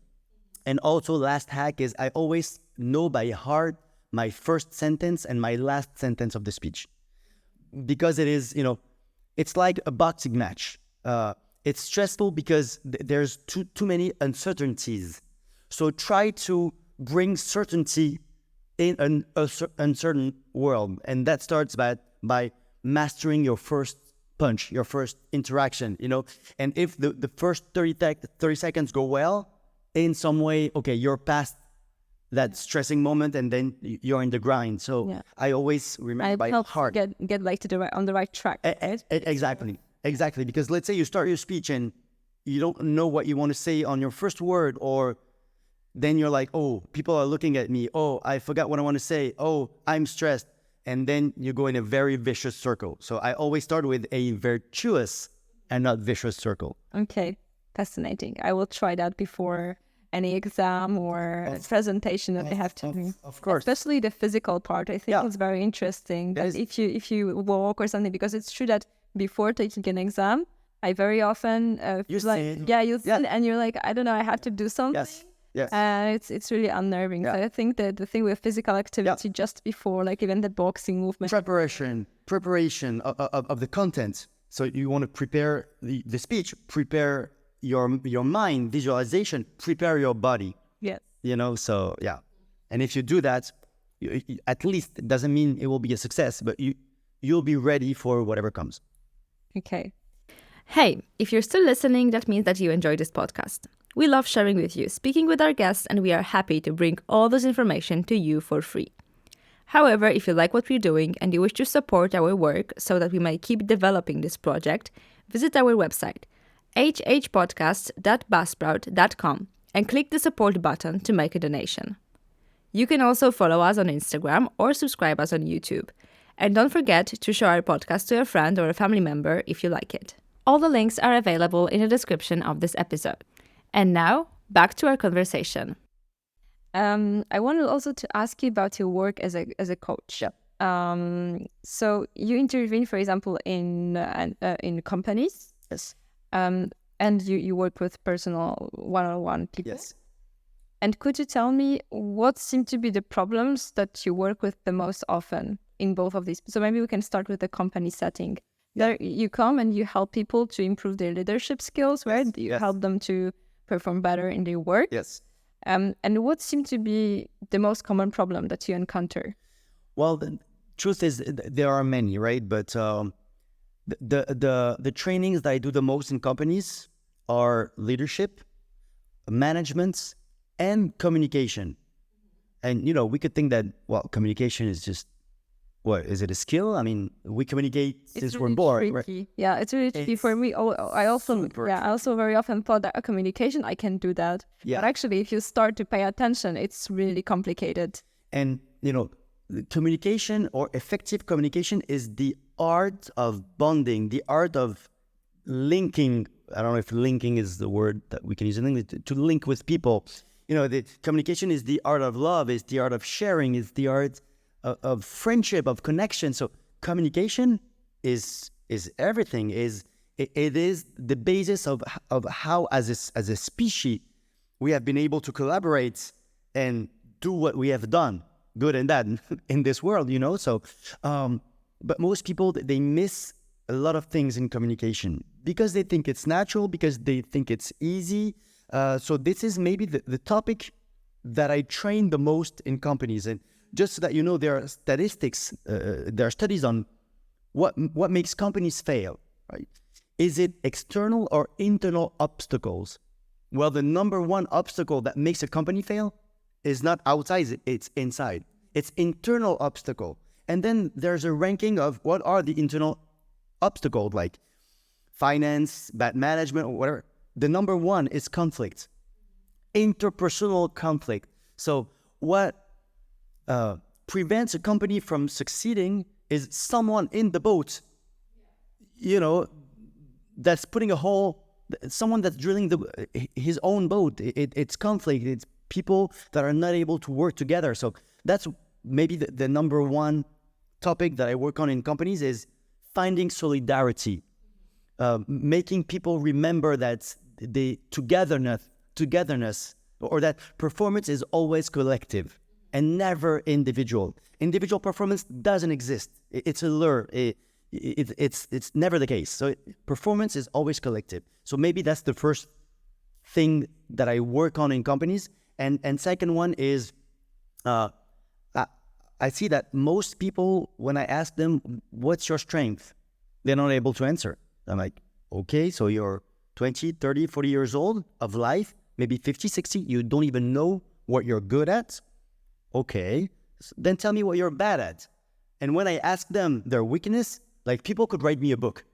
[SPEAKER 2] And also last hack is I always know by heart my first sentence and my last sentence of the speech, because it is, it's like a boxing match. It's stressful because there's too many uncertainties. So try to bring certainty in an uncertain world. And that starts by mastering your first punch, your first interaction, And if the first 30 seconds go well, in some way, okay, you're past that stressing moment, and then you're in the grind. So I always remember by heart.
[SPEAKER 3] Get like on the right track.
[SPEAKER 2] Exactly. Because let's say you start your speech and you don't know what you want to say on your first word, or then you're like, oh, people are looking at me. Oh, I forgot what I want to say. Oh, I'm stressed. And then you go in a very vicious circle. So I always start with a virtuous and not vicious circle.
[SPEAKER 3] Okay, fascinating. I will try that before any exam or presentation that I have to do.
[SPEAKER 2] Of course.
[SPEAKER 3] Especially the physical part. I think it's very interesting. That if you walk or something, because it's true that before taking an exam, I very often
[SPEAKER 2] you
[SPEAKER 3] sit and you're like, I don't know, I have to do something. Yes. It's really unnerving. So I think that the thing with physical activity just before, like even the boxing movement.
[SPEAKER 2] Preparation of the content. So you want to prepare the speech, prepare your mind, visualization, prepare your body.
[SPEAKER 3] Yes.
[SPEAKER 2] So yeah. And if you do that, at least it doesn't mean it will be a success, but you'll be ready for whatever comes.
[SPEAKER 3] Okay.
[SPEAKER 1] Hey, if you're still listening, that means that you enjoy this podcast. We love sharing with you, speaking with our guests, and we are happy to bring all this information to you for free. However, if you like what we're doing and you wish to support our work so that we may keep developing this project, visit our website, hhpodcast.buzzsprout.com, and click the support button to make a donation. You can also follow us on Instagram or subscribe us on YouTube. And don't forget to show our podcast to a friend or a family member if you like it. All the links are available in the description of this episode. And now, back to our conversation.
[SPEAKER 3] I wanted also to ask you about your work as a coach. So you intervene, for example, in companies.
[SPEAKER 2] Yes.
[SPEAKER 3] And you work with personal one-on-one people.
[SPEAKER 2] Yes.
[SPEAKER 3] And could you tell me what seem to be the problems that you work with the most often in both of these? So maybe we can start with the company setting. There you come and you help people to improve their leadership skills, right? You help them to perform better in their work.
[SPEAKER 2] Yes.
[SPEAKER 3] And what seemed to be the most common problem that you encounter?
[SPEAKER 2] Well, the truth is there are many, right? But the trainings that I do the most in companies are leadership, management, and communication. And we could think that communication is just is it a skill? I mean, we communicate since we're born, right?
[SPEAKER 3] Yeah, it's really tricky for me. I also very often thought that communication, I can do that. Yeah. But actually, if you start to pay attention, it's really complicated.
[SPEAKER 2] And, communication or effective communication is the art of bonding, the art of linking. I don't know if linking is the word that we can use in English, to link with people. The communication is the art of love, is the art of sharing, is the art of friendship, of connection. So communication is everything. It is the basis of how as a species we have been able to collaborate and do what we have done, good and bad, in this world. So but most people, they miss a lot of things in communication because they think it's natural, because they think it's easy. So this is maybe the topic that I train the most in companies. And just so that you know, there are statistics, there are studies on what makes companies fail, right? Is it external or internal obstacles? Well, the number one obstacle that makes a company fail is not outside, it's inside. It's internal obstacle. And then there's a ranking of what are the internal obstacles, like finance, bad management, or whatever. The number one is conflict, interpersonal conflict. So what prevents a company from succeeding is someone in the boat, that's putting a hole, someone that's drilling his own boat. It's conflict. It's people that are not able to work together. So that's maybe the number one topic that I work on in companies, is finding solidarity, making people remember that the togetherness, or that performance is always collective and never individual. Individual performance doesn't exist. It's a lure. It's never the case. So performance is always collective. So maybe that's the first thing that I work on in companies. And second one is, I see that most people, when I ask them, what's your strength? They're not able to answer. I'm like, okay, so you're 20, 30, 40 years old of life, maybe 50, 60, you don't even know what you're good at. Okay, then tell me what you're bad at. And when I ask them their weakness, like, people could write me a book.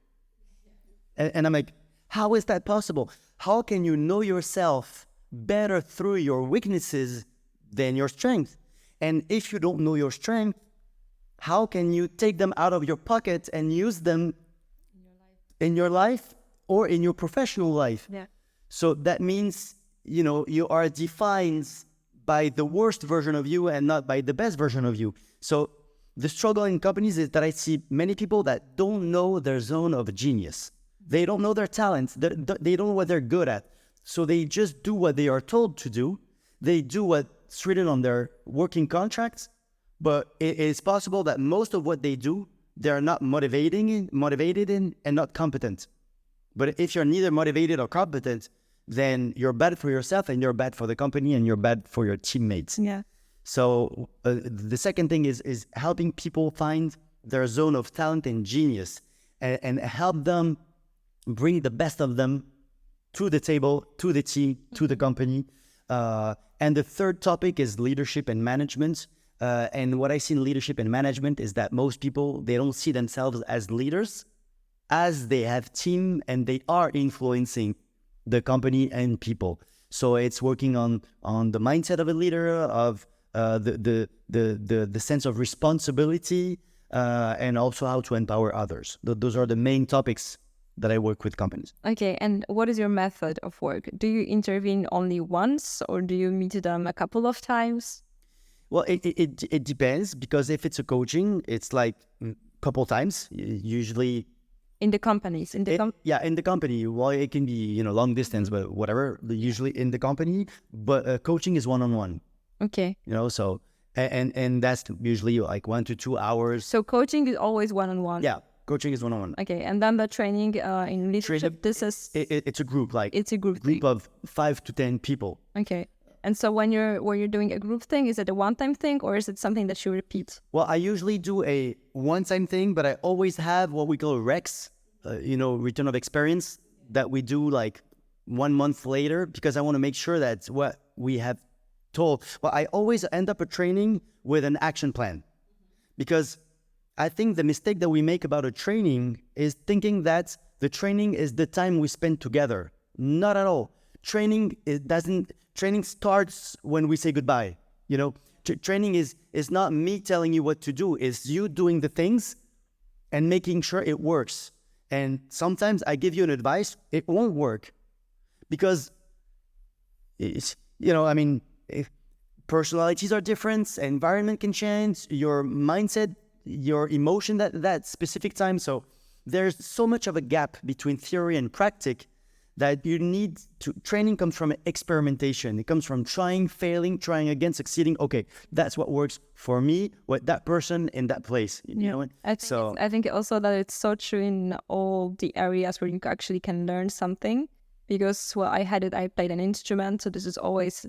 [SPEAKER 2] And I'm like, how is that possible? How can you know yourself better through your weaknesses than your strength? And if you don't know your strength, how can you take them out of your pocket and use them in your life or in your professional life?
[SPEAKER 3] Yeah.
[SPEAKER 2] So that means, you are defined by the worst version of you and not by the best version of you. So the struggle in companies is that I see many people that don't know their zone of genius. They don't know their talents. They don't know what they're good at. So they just do what they are told to do. They do what's written on their working contracts. But it is possible that most of what they do, they're not motivated in and not competent. But if you're neither motivated or competent, then you're bad for yourself and you're bad for the company and you're bad for your teammates.
[SPEAKER 3] Yeah.
[SPEAKER 2] So the second thing is helping people find their zone of talent and genius, and help them bring the best of them to the table, to the team, to the company. And the third topic is leadership and management. And what I see in leadership and management is that most people, they don't see themselves as leaders, as they have team and they are influencing the company and people. So it's working on the mindset of a leader, of the sense of responsibility, and also how to empower others. Those are the main topics that I work with companies.
[SPEAKER 3] Okay, and what is your method of work? Do you intervene only once, or do you meet them a couple of times?
[SPEAKER 2] Well, it depends, because if it's a coaching, it's like a couple times, usually.
[SPEAKER 3] In the companies? In the
[SPEAKER 2] company. Well, it can be, long distance, but whatever, usually in the company. But coaching is one-on-one.
[SPEAKER 3] Okay.
[SPEAKER 2] So, and that's usually like 1 to 2 hours.
[SPEAKER 3] So coaching is always one-on-one?
[SPEAKER 2] Yeah, coaching is one-on-one.
[SPEAKER 3] Okay, and then the training in leadership, this is...
[SPEAKER 2] It's a group,
[SPEAKER 3] It's a group thing.
[SPEAKER 2] of 5 to 10 people.
[SPEAKER 3] Okay. And so when you're doing a group thing, is it a one-time thing, or is it something that you repeat?
[SPEAKER 2] Well, I usually do a one-time thing, but I always have what we call REX, return of experience, that we do like 1 month later, because I want to make sure that what we have told. Well, I always end up a training with an action plan, because I think the mistake that we make about a training is thinking that the training is the time we spend together. Not at all. Training starts when we say goodbye. Training is not me telling you what to do. It's you doing the things and making sure it works. And sometimes I give you an advice, it won't work because personalities are different, environment can change, your mindset, your emotion that specific time. So there's so much of a gap between theory and practice that you need to. Training comes from experimentation. It comes from trying, failing, trying again, succeeding. Okay, that's what works for me, what that person in that place. You know what?
[SPEAKER 3] I think also that it's so true in all the areas where you actually can learn something. Because I played an instrument, so this has always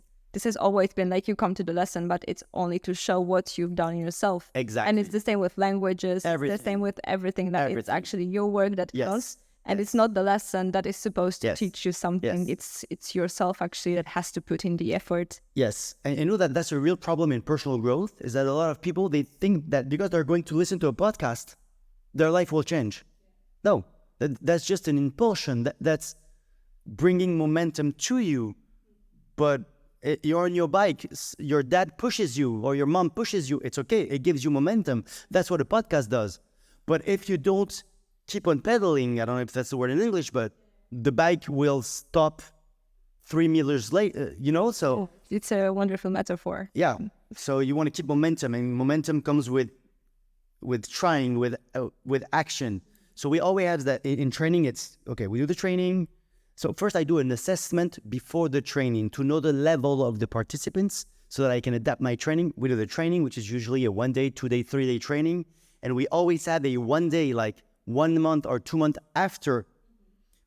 [SPEAKER 3] been like you come to the lesson, but it's only to show what you've done yourself.
[SPEAKER 2] Exactly.
[SPEAKER 3] And it's the same with languages.
[SPEAKER 2] Everything.
[SPEAKER 3] It's the same with everything. It's actually your work that counts. And it's not the lesson that is supposed to teach you something. It's yourself actually that has to put in the effort.
[SPEAKER 2] Yes. And you know that's a real problem in personal growth, is that a lot of people, they think that because they're going to listen to a podcast, their life will change. No, that's just an impulsion. That's bringing momentum to you. But you're on your bike, your dad pushes you or your mom pushes you. It's okay. It gives you momentum. That's what a podcast does. But if you don't keep on pedaling, I don't know if that's the word in English, but the bike will stop 3 meters later, so.
[SPEAKER 3] It's a wonderful metaphor.
[SPEAKER 2] Yeah. So you want to keep momentum, and momentum comes with trying, with action. So we always have that in training. It's okay. We do the training. So first I do an assessment before the training to know the level of the participants so that I can adapt my training. We do the training, which is usually a 1 day, 2 day, 3 day training. And we always have a 1 day, like 1 month or 2 months after,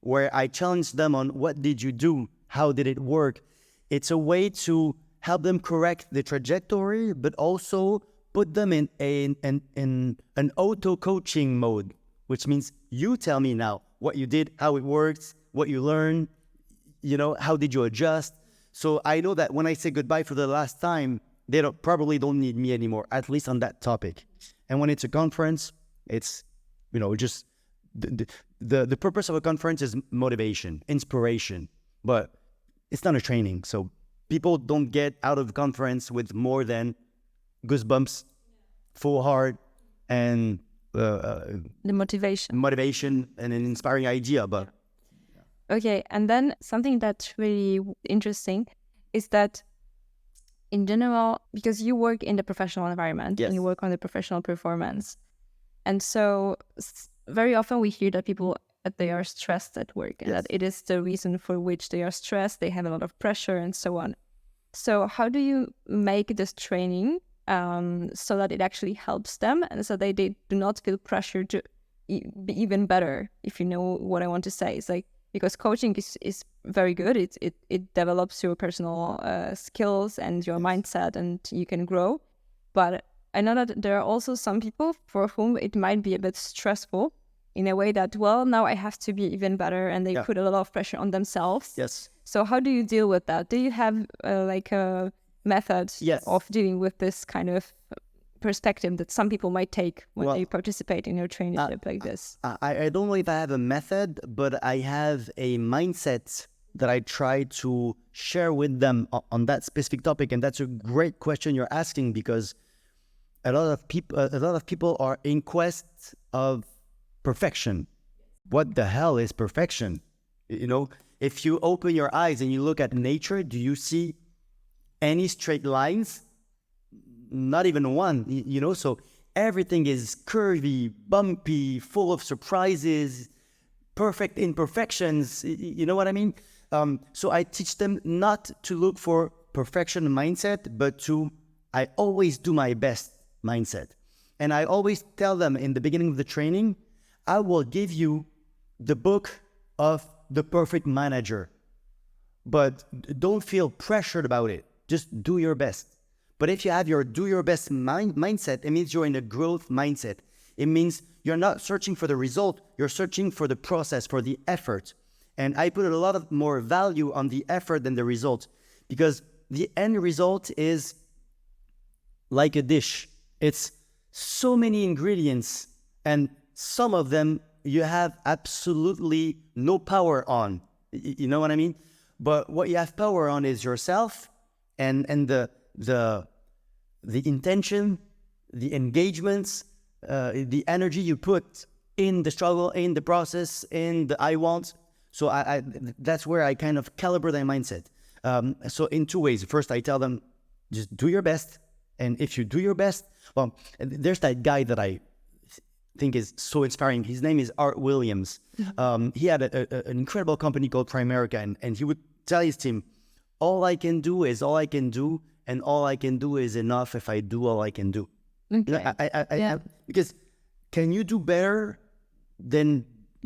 [SPEAKER 2] where I challenge them on what did you do? How did it work? It's a way to help them correct the trajectory, but also put them in an auto-coaching mode, which means you tell me now what you did, how it works, what you learned, how did you adjust? So I know that when I say goodbye for the last time, they probably don't need me anymore, at least on that topic. And when it's a conference, it's just the purpose of a conference is motivation, inspiration, but it's not a training. So people don't get out of the conference with more than goosebumps, full heart, and
[SPEAKER 3] the motivation
[SPEAKER 2] and an inspiring idea. But
[SPEAKER 3] okay, and then something that's really interesting is that in general, because you work in the professional environment and you work on the professional performance. And so very often we hear that people, that they are stressed at work and that it is the reason for which they are stressed. They have a lot of pressure and so on. So how do you make this training so that it actually helps them and so they do not feel pressure to be even better, if you know what I want to say? It's like, because coaching is very good. It develops your personal skills and your mindset, and you can grow. But I know that there are also some people for whom it might be a bit stressful in a way that, now I have to be even better, and they put a lot of pressure on themselves.
[SPEAKER 2] Yes.
[SPEAKER 3] So how do you deal with that? Do you have like a method of dealing with this kind of perspective that some people might take when they participate in your traineeship like this?
[SPEAKER 2] I don't know if I have a method, but I have a mindset that I try to share with them on that specific topic. And that's a great question you're asking, because a lot of people are in quest of perfection. What the hell is perfection? If you open your eyes and you look at nature, do you see any straight lines? Not even one, so everything is curvy, bumpy, full of surprises, perfect imperfections, you know what I mean? So I teach them not to look for perfection mindset, but to, I always do my best mindset. And I always tell them in the beginning of the training, I will give you the book of the perfect manager, but don't feel pressured about it. Just do your best. But if you have your do your best mindset, it means you're in a growth mindset. It means you're not searching for the result, you're searching for the process, for the effort. And I put a lot of more value on the effort than the result, because the end result is like a dish. It's so many ingredients, and some of them you have absolutely no power on. You know what I mean? But what you have power on is yourself and the the intention, the engagements, the energy you put in the struggle, in the process, in the I want. So I that's where I kind of calibrate their mindset. So in two ways. First, I tell them, just do your best. And if you do your best, well, there's that guy that I think is so inspiring. His name is Art Williams. He had an incredible company called Primerica, and he would tell his team, all I can do is all I can do, and all I can do is enough if I do all I can do.
[SPEAKER 3] Okay.
[SPEAKER 2] Because can you do better than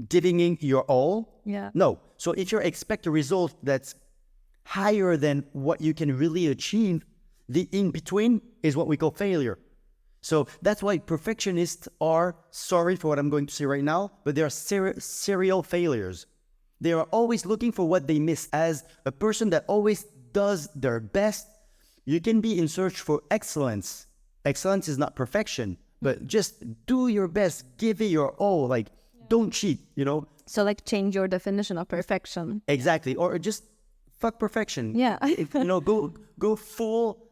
[SPEAKER 2] giving in your all?
[SPEAKER 3] Yeah.
[SPEAKER 2] No. So if you expect a result that's higher than what you can really achieve, the in-between is what we call failure. So that's why perfectionists are, sorry for what I'm going to say right now, but they are serial failures. They are always looking for what they miss. As a person that always does their best, you can be in search for excellence. Excellence is not perfection, but just do your best, give it your all, like don't cheat, you know?
[SPEAKER 3] So like change your definition of perfection.
[SPEAKER 2] Exactly. Or just fuck perfection.
[SPEAKER 3] Yeah.
[SPEAKER 2] You know, go full,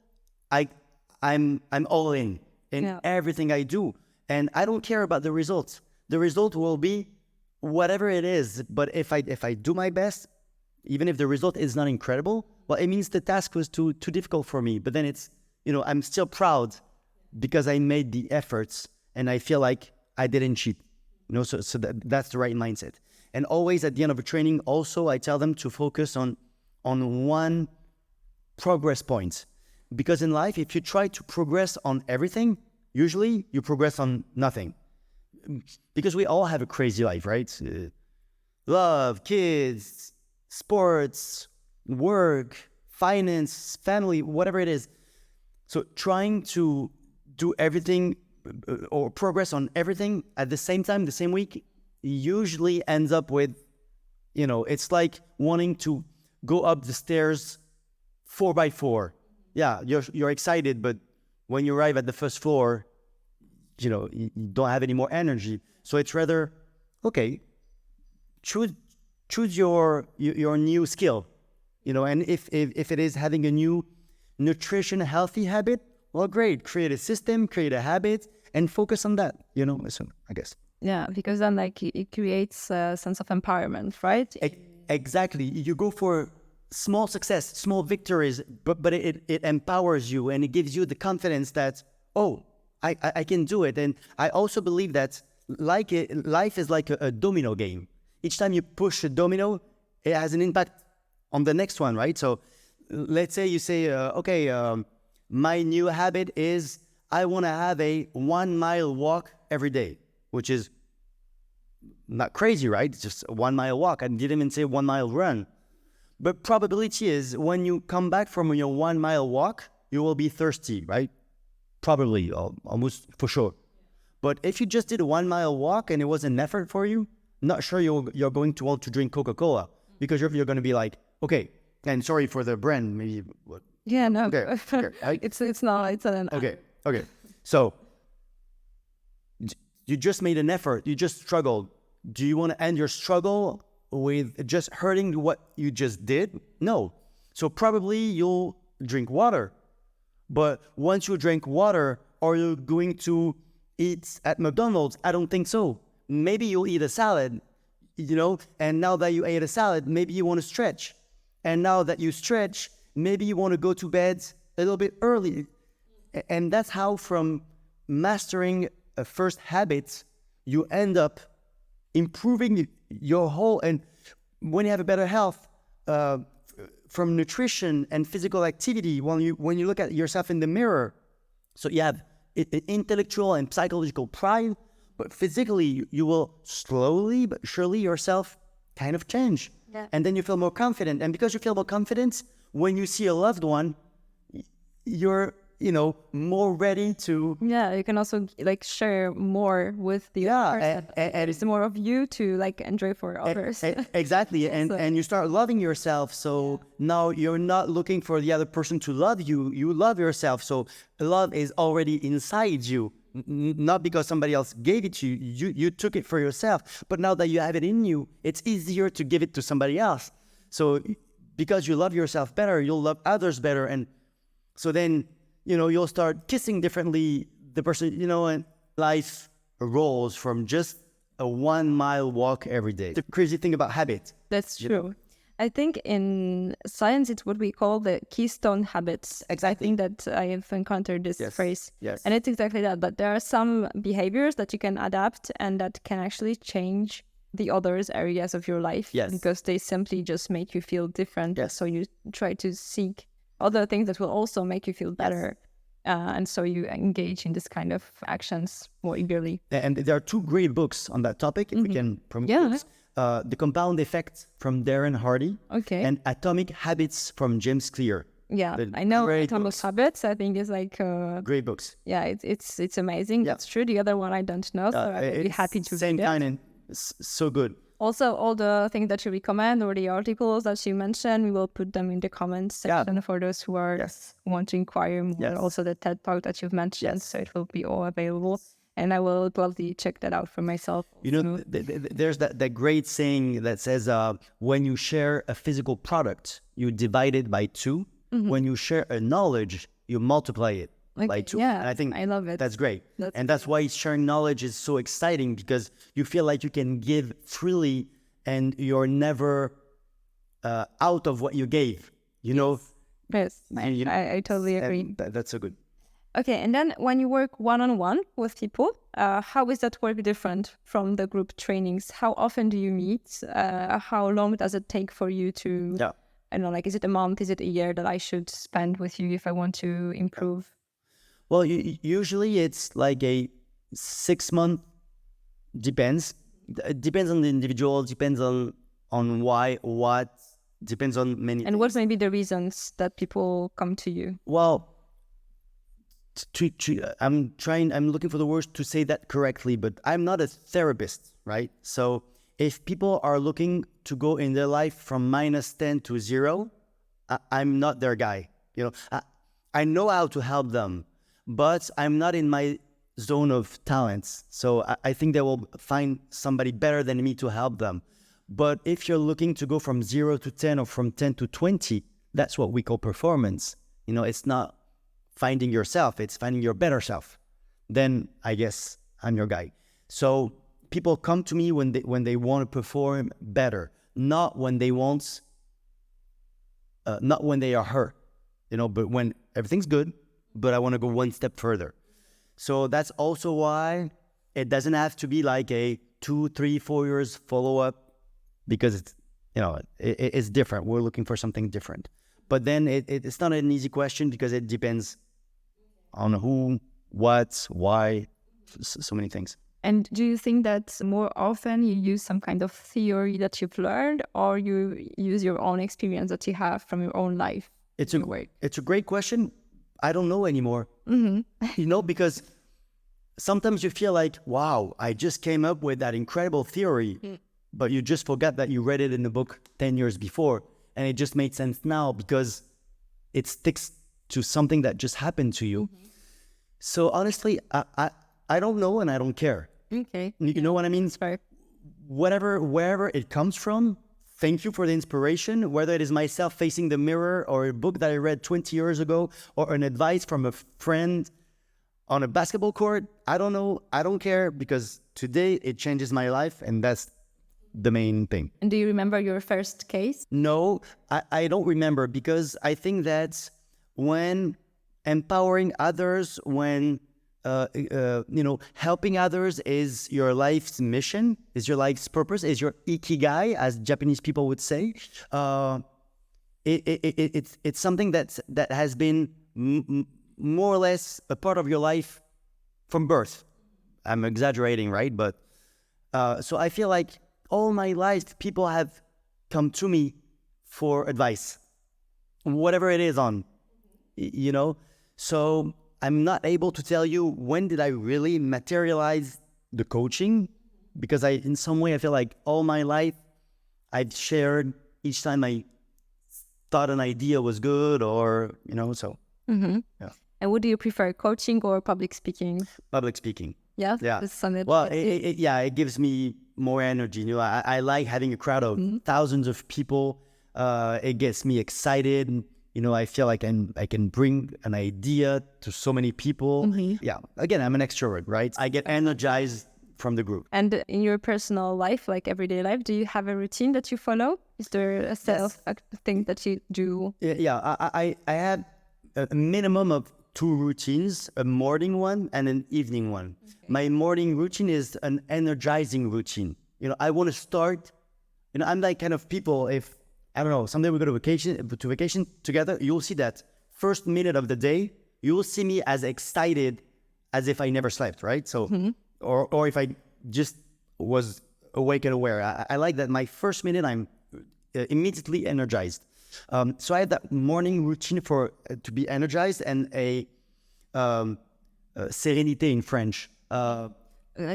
[SPEAKER 2] I'm all in everything I do. And I don't care about the results. The result will be whatever it is. But if I do my best, even if the result is not incredible, well, it means the task was too difficult for me. But then it's, you know, I'm still proud because I made the efforts and I feel like I didn't cheat. You know, so that's the right mindset. And always at the end of a training, also I tell them to focus on one progress point. Because in life, if you try to progress on everything, usually you progress on nothing. Because we all have a crazy life, right? Love, kids, sports, work, finance, family, whatever it is. So trying to do everything or progress on everything at the same time, the same week, usually ends up with, you know, it's like wanting to go up the stairs 4x4. Yeah, you're excited, but when you arrive at the first floor, you know, you don't have any more energy. So it's rather, okay, choose your new skill, you know, and if it is having a new nutrition healthy habit, well, great, create a system, create a habit, and focus on that, you know, so I guess.
[SPEAKER 3] Yeah, because then like it creates a sense of empowerment, right?
[SPEAKER 2] Exactly. You go for small success, small victories, but it empowers you and it gives you the confidence that, oh, I can do it. And I also believe that life is like a domino game. Each time you push a domino, it has an impact on the next one, right? So let's say you say, my new habit is I want to have a 1 mile walk every day, which is not crazy, right? It's just a 1 mile walk. I didn't even say 1 mile run. But probability is when you come back from your 1 mile walk, you will be thirsty, right? Probably, almost for sure. But if you just did a 1 mile walk and it was an effort for you, not sure you're going to want to drink Coca-Cola because you're going to be like, okay, and sorry for the brand, maybe. What?
[SPEAKER 3] Yeah, no,
[SPEAKER 2] okay.
[SPEAKER 3] it's not. It's an
[SPEAKER 2] okay. So you just made an effort. You just struggled. Do you want to end your struggle with just hurting what you just did? No. So probably you'll drink water. But once you drink water, are you going to eat at McDonald's? I don't think so. Maybe you'll eat a salad, you know, and now that you ate a salad, maybe you want to stretch. And now that you stretch, maybe you want to go to bed a little bit early. And that's how from mastering a first habit, you end up improving your whole, and when you have a better health from nutrition and physical activity, when you look at yourself in the mirror, so you have intellectual and psychological pride, but physically you will slowly but surely yourself kind of change.
[SPEAKER 3] Yeah.
[SPEAKER 2] And then you feel more confident. And because you feel more confident, when you see a loved one, you're, you know, more ready to...
[SPEAKER 3] Yeah, you can also like share more with the other person.
[SPEAKER 2] And
[SPEAKER 3] it's more of you to like enjoy for others.
[SPEAKER 2] Exactly. And you start loving yourself. So now you're not looking for the other person to love you. You love yourself. So love is already inside you. Not because somebody else gave it to you. You took it for yourself. But now that you have it in you, it's easier to give it to somebody else. So because you love yourself better, you'll love others better. And so then you'll start kissing differently the person, and life rolls from just a 1 mile walk every day. The crazy thing about habit.
[SPEAKER 3] That's true. I think in science, it's what we call the keystone habits.
[SPEAKER 2] Exactly.
[SPEAKER 3] I think that I have encountered this phrase.
[SPEAKER 2] Yes.
[SPEAKER 3] And it's exactly that. But there are some behaviors that you can adapt and that can actually change the other areas of your life.
[SPEAKER 2] Yes.
[SPEAKER 3] Because they simply just make you feel different.
[SPEAKER 2] Yes.
[SPEAKER 3] So you try to seek other things that will also make you feel better. And so you engage in this kind of actions more eagerly.
[SPEAKER 2] And there are 2 great books on that topic, if we can promote books. The Compound Effect from Darren Hardy, and Atomic Habits from James Clear.
[SPEAKER 3] Yeah,
[SPEAKER 2] The
[SPEAKER 3] I know
[SPEAKER 2] great
[SPEAKER 3] Atomic
[SPEAKER 2] books.
[SPEAKER 3] Habits. I think is like
[SPEAKER 2] Great books.
[SPEAKER 3] yeah, it's amazing.
[SPEAKER 2] Yeah.
[SPEAKER 3] That's true. The other one I don't know, so I'd be
[SPEAKER 2] It's
[SPEAKER 3] happy to
[SPEAKER 2] same
[SPEAKER 3] read it.
[SPEAKER 2] kind and so good.
[SPEAKER 3] Also, all the things that you recommend or the articles that you mentioned, we will put them in the comments section for those who are want to inquire more.
[SPEAKER 2] Yes.
[SPEAKER 3] Also, the TED Talk that you've mentioned, so it will be all available. And I will gladly check that out for myself.
[SPEAKER 2] There's that great saying that says, when you share a physical product, you divide it by 2. When you share a knowledge, you multiply it by 2.
[SPEAKER 3] Yeah,
[SPEAKER 2] And I think
[SPEAKER 3] I love it.
[SPEAKER 2] That's great. That's why sharing knowledge is so exciting, because you feel like you can give freely and you're never out of what you gave,
[SPEAKER 3] Yes,
[SPEAKER 2] And,
[SPEAKER 3] I totally agree.
[SPEAKER 2] That's so good.
[SPEAKER 3] Okay, and then when you work one-on-one with people, how is that work different from the group trainings? How often do you meet? How long does it take for you to, I don't know, like, is it a month? Is it a year that I should spend with you if I want to improve?
[SPEAKER 2] Well, usually it's like a 6 month, depends. It depends on the individual, depends on why, what, depends on many
[SPEAKER 3] And
[SPEAKER 2] things.
[SPEAKER 3] what may be the reasons that people come to you?
[SPEAKER 2] Well, I'm looking for the words to say that correctly, but I'm not a therapist, right? So if people are looking to go in their life from -10 to 0, I'm not their guy. I know how to help them, but I'm not in my zone of talents. So I think they will find somebody better than me to help them. But if you're looking to go from 0 to 10 or from 10 to 20, that's what we call performance. It's not finding yourself, it's finding your better self. Then I guess I'm your guy. So people come to me when they want to perform better, not when they want, not when they are hurt, but when everything's good, but I want to go one step further. So that's also why it doesn't have to be like a 2, 3, 4 years follow-up, because it's, it's different. We're looking for something different. But then it's not an easy question, because it depends on who, what, why, so many things.
[SPEAKER 3] And do you think that more often you use some kind of theory that you've learned, or you use your own experience that you have from your own life?
[SPEAKER 2] It's a great question. I don't know anymore. Because sometimes you feel like, wow, I just came up with that incredible theory, but you just forgot that you read it in the book 10 years before, and it just made sense now because it sticks to something that just happened to you. So honestly, I don't know, and I don't care.
[SPEAKER 3] Okay.
[SPEAKER 2] You know what I mean?
[SPEAKER 3] Right.
[SPEAKER 2] Wherever it comes from, thank you for the inspiration, whether it is myself facing the mirror or a book that I read 20 years ago or an advice from a friend on a basketball court. I don't know. I don't care, because today it changes my life, and that's the main thing.
[SPEAKER 3] And do you remember your first case?
[SPEAKER 2] No, I don't remember, because I think that when empowering others, when helping others is your life's mission, is your life's purpose, is your ikigai, as Japanese people would say. It's something that has been more or less a part of your life from birth. I'm exaggerating, right? But so I feel like all my life people have come to me for advice, whatever it is on, So I'm not able to tell you when did I really materialize the coaching, because in some way I feel like all my life I've shared each time I thought an idea was good, or so. Yeah.
[SPEAKER 3] And would you prefer coaching or public speaking?
[SPEAKER 2] Public speaking.
[SPEAKER 3] Yeah.
[SPEAKER 2] Well, it gives me more energy. I like having a crowd of thousands of people. It gets me excited. I feel like I can bring an idea to so many people. Yeah, again, I'm an extrovert, right? I get energized from the group.
[SPEAKER 3] And in your personal life, like everyday life, do you have a routine that you follow? Is there a set of things that you do?
[SPEAKER 2] Yeah, I have a minimum of 2 routines, a morning one and an evening one. My morning routine is an energizing routine. I want to start, I'm like kind of people, if, I don't know, someday we go to vacation together, you'll see that first minute of the day, you'll see me as excited as if I never slept, right? So, or if I just was awake and aware. I like that my first minute, I'm immediately energized. So I have that morning routine to be energized, and a sérénité in French.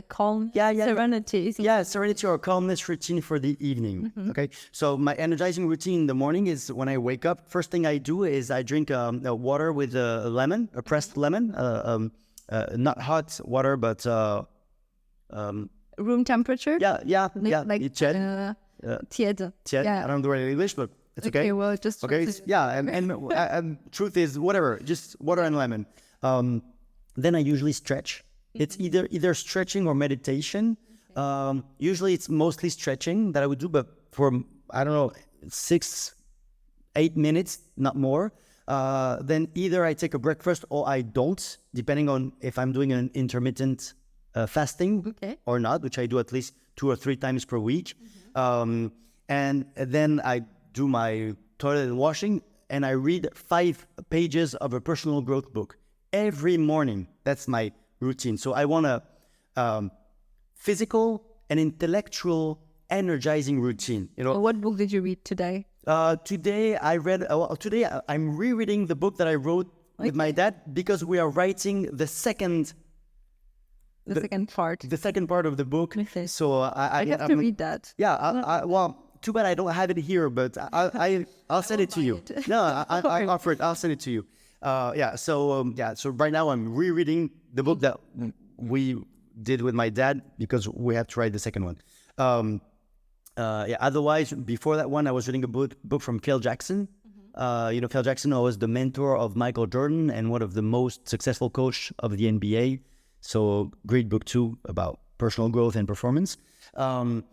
[SPEAKER 3] Calm, serenity.
[SPEAKER 2] Serenity or calmness routine for the evening. Okay, so my energizing routine in the morning is when I wake up. First thing I do is I drink water with a lemon, a pressed lemon, not hot water, but
[SPEAKER 3] room temperature.
[SPEAKER 2] Like
[SPEAKER 3] tiède.
[SPEAKER 2] Tiède.
[SPEAKER 3] Yeah.
[SPEAKER 2] I don't know the right English, but it's okay.
[SPEAKER 3] Well, just
[SPEAKER 2] and truth is whatever, just water and lemon. Then I usually stretch. It's either stretching or meditation. Usually it's mostly stretching that I would do, but for, I don't know, 6-8 minutes, not more. Then either I take a breakfast or I don't, depending on if I'm doing an intermittent fasting or not, which I do at least 2 or 3 times per week. And then I do my toilet and washing, and I read 5 pages of a personal growth book every morning. That's my routine. So I want a physical and intellectual energizing routine.
[SPEAKER 3] What book did you read today?
[SPEAKER 2] Today I read. Today I'm rereading the book that I wrote with my dad, because we are writing the second part. The second part of the book. So
[SPEAKER 3] I have to read that.
[SPEAKER 2] Yeah. Well, too bad I don't have it here, but I'll send it to you. No, I offer it. I'll send it to you. So right now I'm rereading the book that we did with my dad, because we have to write the second one. Otherwise, before that one, I was reading a book from Phil Jackson. Phil Jackson was the mentor of Michael Jordan and one of the most successful coach of the NBA. So great book too, about personal growth and performance. And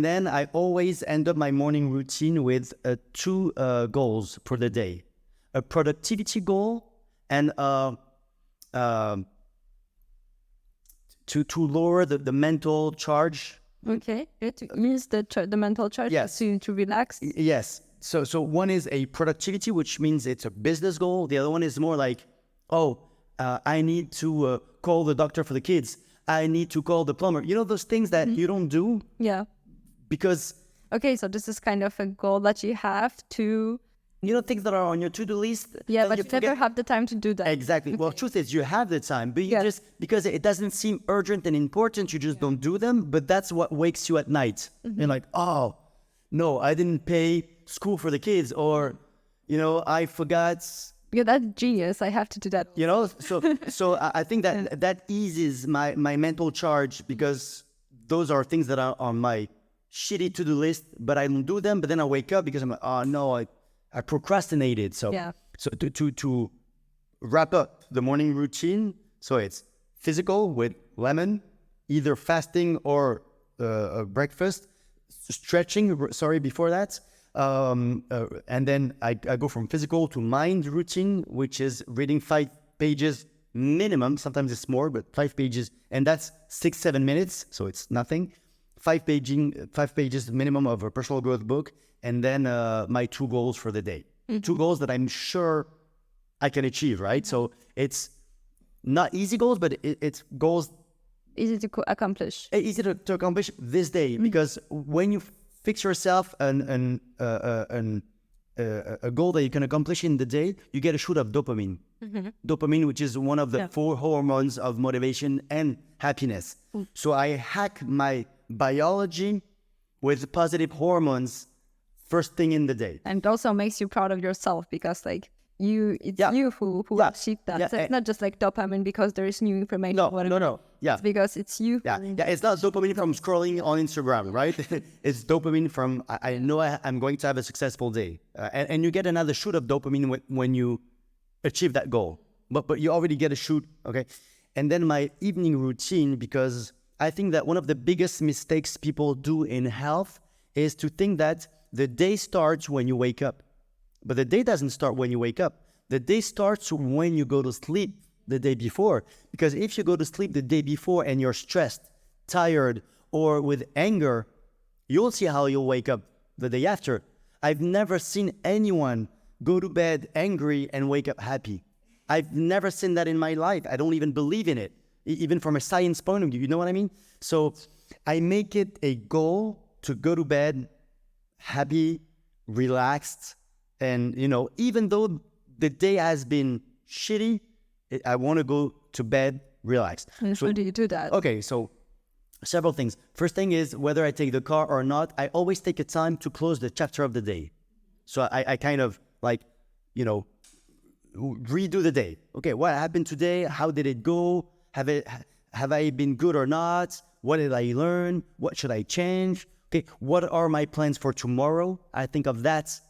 [SPEAKER 2] then I always end up my morning routine with 2 goals for the day. A productivity goal and to lower the mental charge.
[SPEAKER 3] Okay, it means the mental charge.
[SPEAKER 2] Yes.
[SPEAKER 3] To relax.
[SPEAKER 2] Yes. So one is a productivity, which means it's a business goal. The other one is more like, I need to call the doctor for the kids. I need to call the plumber. Those things that you don't do.
[SPEAKER 3] Yeah.
[SPEAKER 2] Because.
[SPEAKER 3] Okay, so this is kind of a goal that you have to.
[SPEAKER 2] Things that are on your to-do list.
[SPEAKER 3] Yeah, but you never have the time to do that.
[SPEAKER 2] Exactly. Well, truth is, you have the time, but you just, because it doesn't seem urgent and important, you just don't do them. But that's what wakes you at night. You're like, oh, no, I didn't pay school for the kids, or, I forgot.
[SPEAKER 3] Yeah, that's genius. I have to do that.
[SPEAKER 2] So I think that eases my mental charge, because those are things that are on my shitty to-do list, but I don't do them. But then I wake up because I'm like, oh no, I procrastinated. So to wrap up the morning routine, so it's physical with lemon, either fasting or breakfast, stretching, before that. And then I go from physical to mind routine, which is reading 5 pages minimum. Sometimes it's more, but 5 pages. And that's 6-7 minutes. So it's nothing. 5 pages minimum of a personal growth book. And then my 2 goals for the day. 2 goals that I'm sure I can achieve, right? So it's not easy goals, but it's goals.
[SPEAKER 3] Easy to accomplish.
[SPEAKER 2] Easy to accomplish this day, because when you fix yourself a goal that you can accomplish in the day, you get a shoot of dopamine. Dopamine, which is one of the 4 hormones of motivation and happiness. So I hack my biology with positive hormones first thing in the day.
[SPEAKER 3] And it also makes you proud of yourself, because you who achieved that. So it's not just like dopamine because there is new information.
[SPEAKER 2] No. Yeah.
[SPEAKER 3] It's because it's you.
[SPEAKER 2] Yeah, it's not dopamine from scrolling on Instagram, right? It's dopamine from, I know I'm going to have a successful day. And you get another shoot of dopamine when you achieve that goal. But you already get a shoot, okay? And then my evening routine, because I think that one of the biggest mistakes people do in health is to think that the day starts when you wake up. But the day doesn't start when you wake up. The day starts when you go to sleep the day before. Because if you go to sleep the day before and you're stressed, tired, or with anger, you'll see how you'll wake up the day after. I've never seen anyone go to bed angry and wake up happy. I've never seen that in my life. I don't even believe in it, even from a science point of view. You know what I mean? So I make it a goal to go to bed happy, relaxed, and, even though the day has been shitty, I want to go to bed relaxed.
[SPEAKER 3] And how do you do that?
[SPEAKER 2] Okay, so several things. First thing is, whether I take the car or not, I always take a time to close the chapter of the day. So I kind of redo the day. Okay, what happened today? How did it go? Have I been good or not? What did I learn? What should I change? Okay, what are my plans for tomorrow? I think of that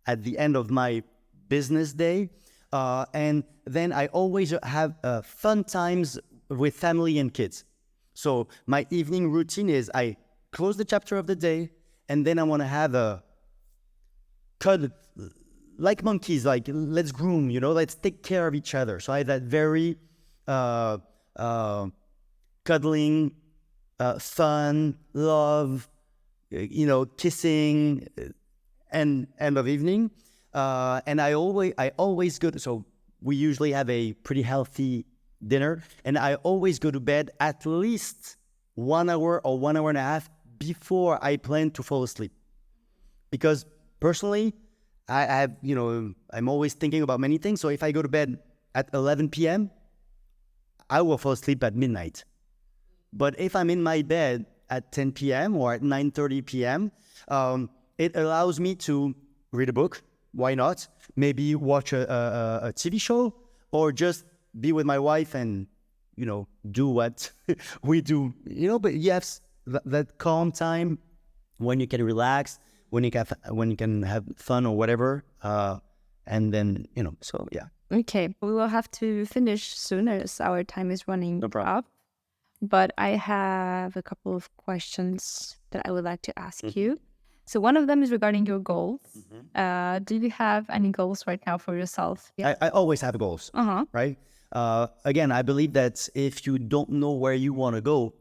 [SPEAKER 2] at the end of my business day. And then I always have fun times with family and kids. So my evening routine is I close the chapter of the day, and then I want to have a cuddle, like monkeys, like let's groom, let's take care of each other. So I have that very cuddling, fun, love, kissing, and end of evening. And I always go to, so we usually have a pretty healthy dinner, and I always go to bed at least 1 hour or 1 hour and a half before I plan to fall asleep. Because personally, I have, I'm always thinking about many things. So if I go to bed at 11 p.m., I will fall asleep at midnight. But if I'm in my bed at 10 p.m. or at 9:30 p.m., it allows me to read a book. Why not? Maybe watch a TV show, or just be with my wife and, do what we do. But you have that calm time when you can relax, when you can have fun or whatever. And then, so yeah.
[SPEAKER 3] Okay, we will have to finish soon as our time is running
[SPEAKER 2] No problem.
[SPEAKER 3] up. But I have a couple of questions that I would like to ask you. So one of them is regarding your goals. Do you have any goals right now for yourself?
[SPEAKER 2] I always have goals, right? Again, I believe that if you don't know where you want to go,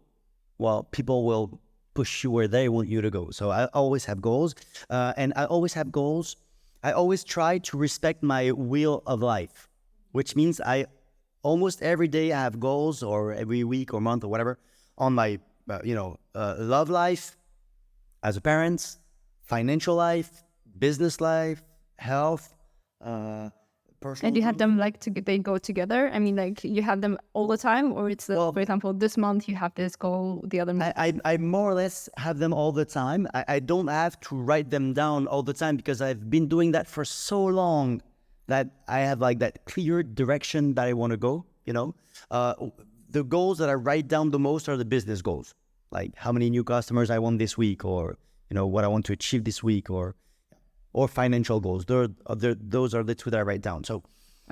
[SPEAKER 2] well, people will push you where they want you to go. So I always have goals. And I always have goals. I always try to respect my wheel of life, which means almost every day I have goals, or every week or month or whatever, on my, love life, as a parent, financial life, business life, health, personal.
[SPEAKER 3] And you have them they go together? I mean, you have them all the time, or it's, for example, this month you have this goal, the other month?
[SPEAKER 2] I more or less have them all the time. I don't have to write them down all the time, because I've been doing that for so long that I have that clear direction that I want to go, The goals that I write down the most are the business goals, like how many new customers I want this week, or what I want to achieve this week, or financial goals. Those are the two that I write down. So,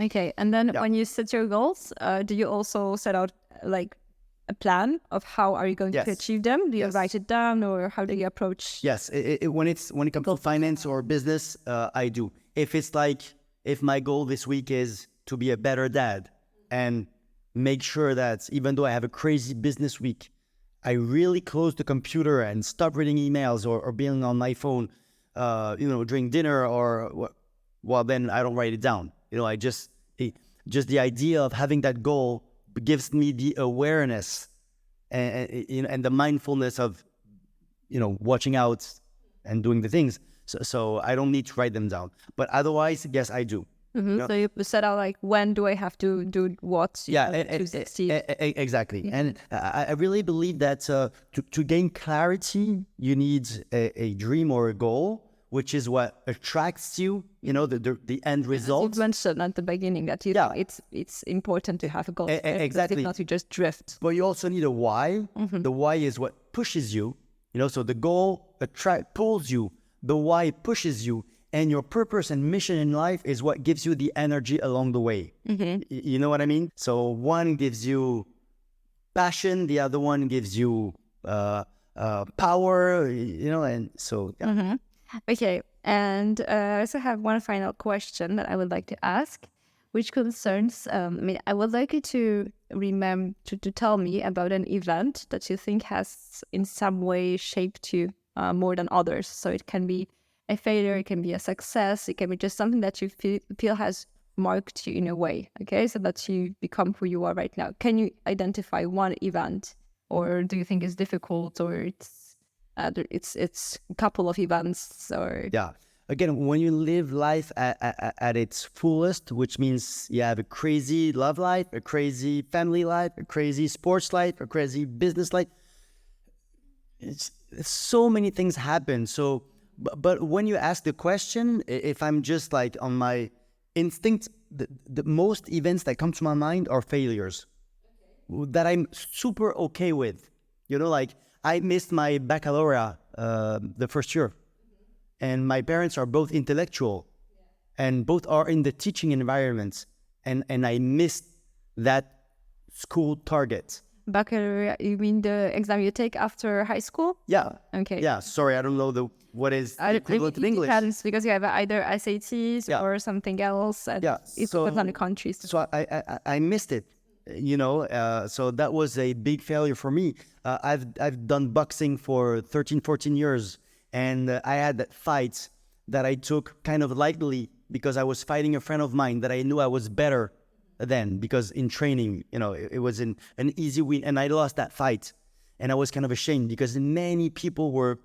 [SPEAKER 3] okay. And then when you set your goals, do you also set out a plan of how are you going to achieve them? Do you write it down, or how do you approach?
[SPEAKER 2] Yes, when it comes to finance or business, I do. If my goal this week is to be a better dad, and make sure that even though I have a crazy business week, I really close the computer and stop reading emails or being on my phone, during dinner, then I don't write it down. Just the idea of having that goal gives me the awareness and the mindfulness of, watching out and doing the things. So I don't need to write them down. But otherwise, yes, I do.
[SPEAKER 3] So you set out when do I have to do what to succeed?
[SPEAKER 2] Exactly. And I really believe that to gain clarity, you need a dream or a goal, which is what attracts you, you know, the end result.
[SPEAKER 3] You mentioned at the beginning that it's important to have a goal.
[SPEAKER 2] Exactly.
[SPEAKER 3] If not, you just drift.
[SPEAKER 2] But you also need a why. The why is what pushes you, you know, so the goal pulls you, the why pushes you, and your purpose and mission in life is what gives you the energy along the way. You know what I mean? So one gives you passion, the other one gives you power, you know, and so, yeah.
[SPEAKER 3] Okay, and I also have one final question that I would like to ask, which concerns, I would like you to remember, to tell me about an event that you think has in some way shaped you more than others. So it can be a failure, it can be a success, it can be just something that you feel has marked you in a way, okay? So that you become who you are right now. Can you identify one event, or do you think it's difficult, or it's a couple of events, or...
[SPEAKER 2] Yeah. Again, when you live life at its fullest, which means you have a crazy love life, a crazy family life, a crazy sports life, a crazy business life, so many things happen. So, but when you ask the question, if I'm just like on my instinct, the most events that come to my mind are failures that I'm super okay with. You know, like I missed my baccalaureate the first year. And my parents are both intellectual and both are in the teaching environments. And I missed that school target.
[SPEAKER 3] Baccalaureate, you mean the exam you take after high school?
[SPEAKER 2] Yeah.
[SPEAKER 3] Okay.
[SPEAKER 2] Yeah. Sorry, I don't know what is the equivalent in English.
[SPEAKER 3] It depends, because you have either SATs or something else. And it depends on the countries.
[SPEAKER 2] So I missed it, you know. So that was a big failure for me. I've done boxing for 13, 14 years. And I had that fight that I took kind of lightly because I was fighting a friend of mine that I knew I was better than, because in training, you know, it was an easy win. And I lost that fight. And I was kind of ashamed because many people were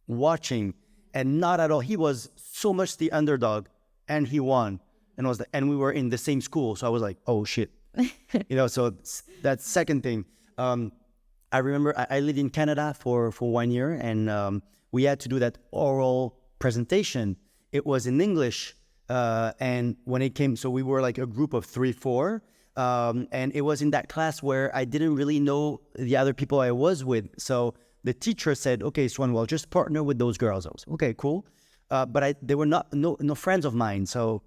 [SPEAKER 2] watching and not at all. He was so much the underdog and he won. And we were in the same school. So I was like, oh, shit. You know, so that second thing. I remember I lived in Canada for 1 year, and we had to do that oral presentation. It was in English, and when it came, so we were like a group of 3, 4, and it was in that class where I didn't really know the other people I was with. So the teacher said, okay, Swann, well, just partner with those girls. I was, okay, cool. But they were no friends of mine. So,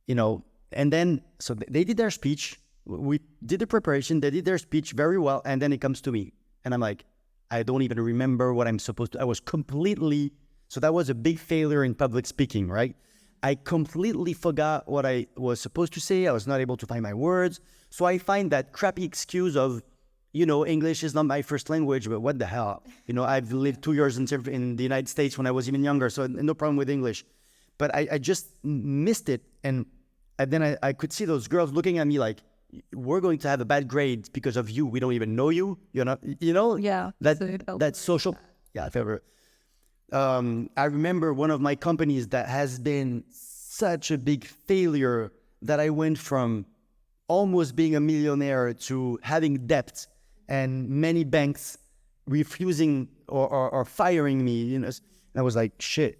[SPEAKER 2] you know, and then, so they did their speech. We did the preparation. They did their speech very well. And then it comes to me. And I'm like, I don't even remember what I'm supposed to. I was completely, so that was a big failure in public speaking, right? I completely forgot what I was supposed to say. I was not able to find my words. So I find that crappy excuse of, you know, English is not my first language, but what the hell? You know, I've lived 2 years in the United States when I was even younger, so no problem with English. But I just missed it. And then I could see those girls looking at me like, we're going to have a bad grade because of you. We don't even know you. You're not, you know?
[SPEAKER 3] Yeah.
[SPEAKER 2] That social, yeah, if ever. I remember one of my companies that has been such a big failure that I went from almost being a millionaire to having debt and many banks refusing or firing me, you know. And I was like, shit.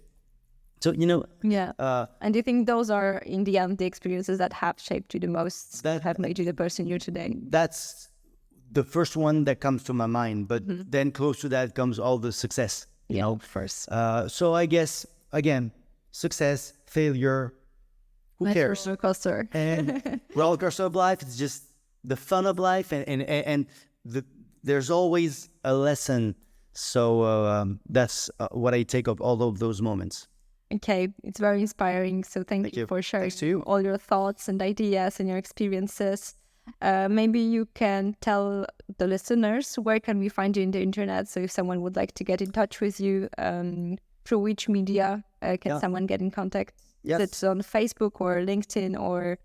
[SPEAKER 2] So, you know.
[SPEAKER 3] Yeah. And do you think those are, in the end, the experiences that have shaped you the most, that have made you the person you're today?
[SPEAKER 2] That's the first one that comes to my mind. But then close to that comes all the success, you know.
[SPEAKER 3] First.
[SPEAKER 2] So I guess, again, success, failure, who cares?
[SPEAKER 3] Roller coaster.
[SPEAKER 2] And roller coaster of life, it's just the fun of life. And there's always a lesson. So that's what I take of all of those moments.
[SPEAKER 3] Okay, it's very inspiring. So thank you for sharing all your thoughts and ideas and your experiences. Maybe you can tell the listeners, where can we find you in the internet? So if someone would like to get in touch with you, through which media can someone get in contact?
[SPEAKER 2] Yes.
[SPEAKER 3] Is it on Facebook or LinkedIn, or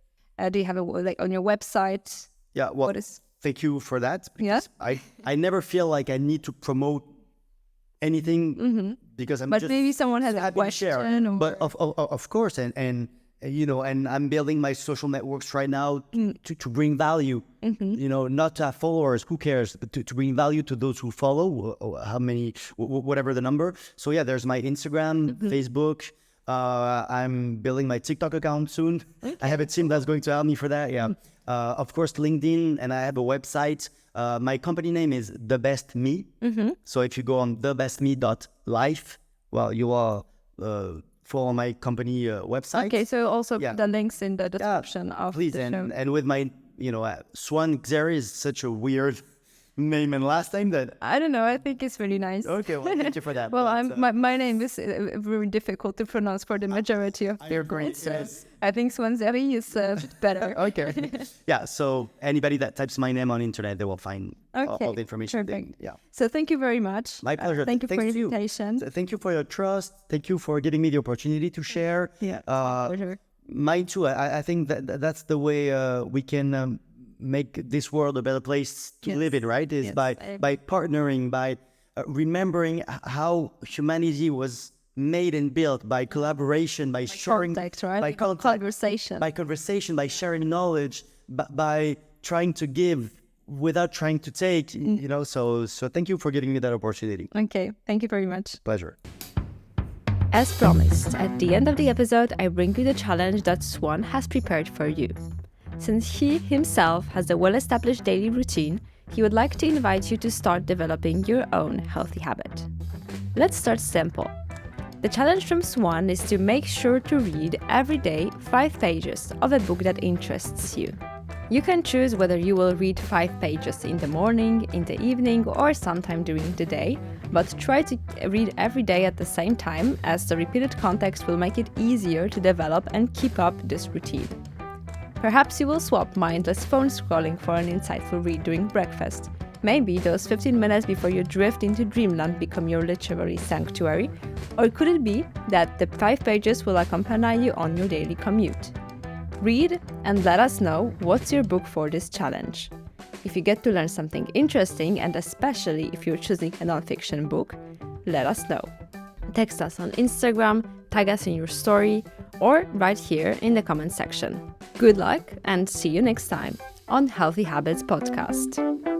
[SPEAKER 3] do you have on your website?
[SPEAKER 2] Yeah, well, thank you for that. Because I never feel like I need to promote anything because I'm
[SPEAKER 3] but
[SPEAKER 2] just
[SPEAKER 3] maybe someone has a question.
[SPEAKER 2] But of course, and and I'm building my social networks right now to bring value, not to have followers, who cares, but to bring value to those who follow, how many, whatever the number. So yeah, there's my Instagram, Facebook. I'm building my TikTok account soon. Okay. I have a team that's going to help me for that. Yeah. Of course, LinkedIn, and I have a website. My company name is The Best Me. So if you go on thebestme.life, well, you will follow my company website.
[SPEAKER 3] Okay, so also put the links in the description of
[SPEAKER 2] please,
[SPEAKER 3] the show.
[SPEAKER 2] And with my, Swann Xerri is such a weird name and last name that
[SPEAKER 3] I don't know. I think it's really nice.
[SPEAKER 2] Okay, well, thank you for that.
[SPEAKER 3] Well, my name is very difficult to pronounce for the majority of people.
[SPEAKER 2] Yes.
[SPEAKER 3] I think Swann Xerri is better.
[SPEAKER 2] Okay. Yeah. So anybody that types my name on internet, they will find all the information.
[SPEAKER 3] Perfect.
[SPEAKER 2] Yeah.
[SPEAKER 3] So thank you very much.
[SPEAKER 2] My pleasure.
[SPEAKER 3] Thank you for your invitation.
[SPEAKER 2] Thank you for your trust. Thank you for giving me the opportunity to share.
[SPEAKER 3] Yeah. My pleasure.
[SPEAKER 2] Mine too. I think that's the way we can make this world a better place to live in, right? Is by partnering, by remembering how humanity was made and built, by collaboration, by sharing,
[SPEAKER 3] context, right?
[SPEAKER 2] by
[SPEAKER 3] conversation,
[SPEAKER 2] by sharing knowledge, by trying to give without trying to take. So thank you for giving me that opportunity.
[SPEAKER 3] Okay, thank you very much.
[SPEAKER 2] Pleasure.
[SPEAKER 1] As promised, at the end of the episode, I bring you the challenge that Swann has prepared for you. Since he himself has a well-established daily routine, he would like to invite you to start developing your own healthy habit. Let's start simple. The challenge from Swann is to make sure to read every day 5 pages of a book that interests you. You can choose whether you will read 5 pages in the morning, in the evening, or sometime during the day, but try to read every day at the same time, as the repeated context will make it easier to develop and keep up this routine. Perhaps you will swap mindless phone scrolling for an insightful read during breakfast. Maybe those 15 minutes before you drift into dreamland become your literary sanctuary, or could it be that the 5 pages will accompany you on your daily commute? Read and let us know what's your book for this challenge. If you get to learn something interesting, and especially if you're choosing a non-fiction book, let us know. Text us on Instagram, tag us in your story, or right here in the comment section. Good luck and see you next time on Healthy Habits Podcast.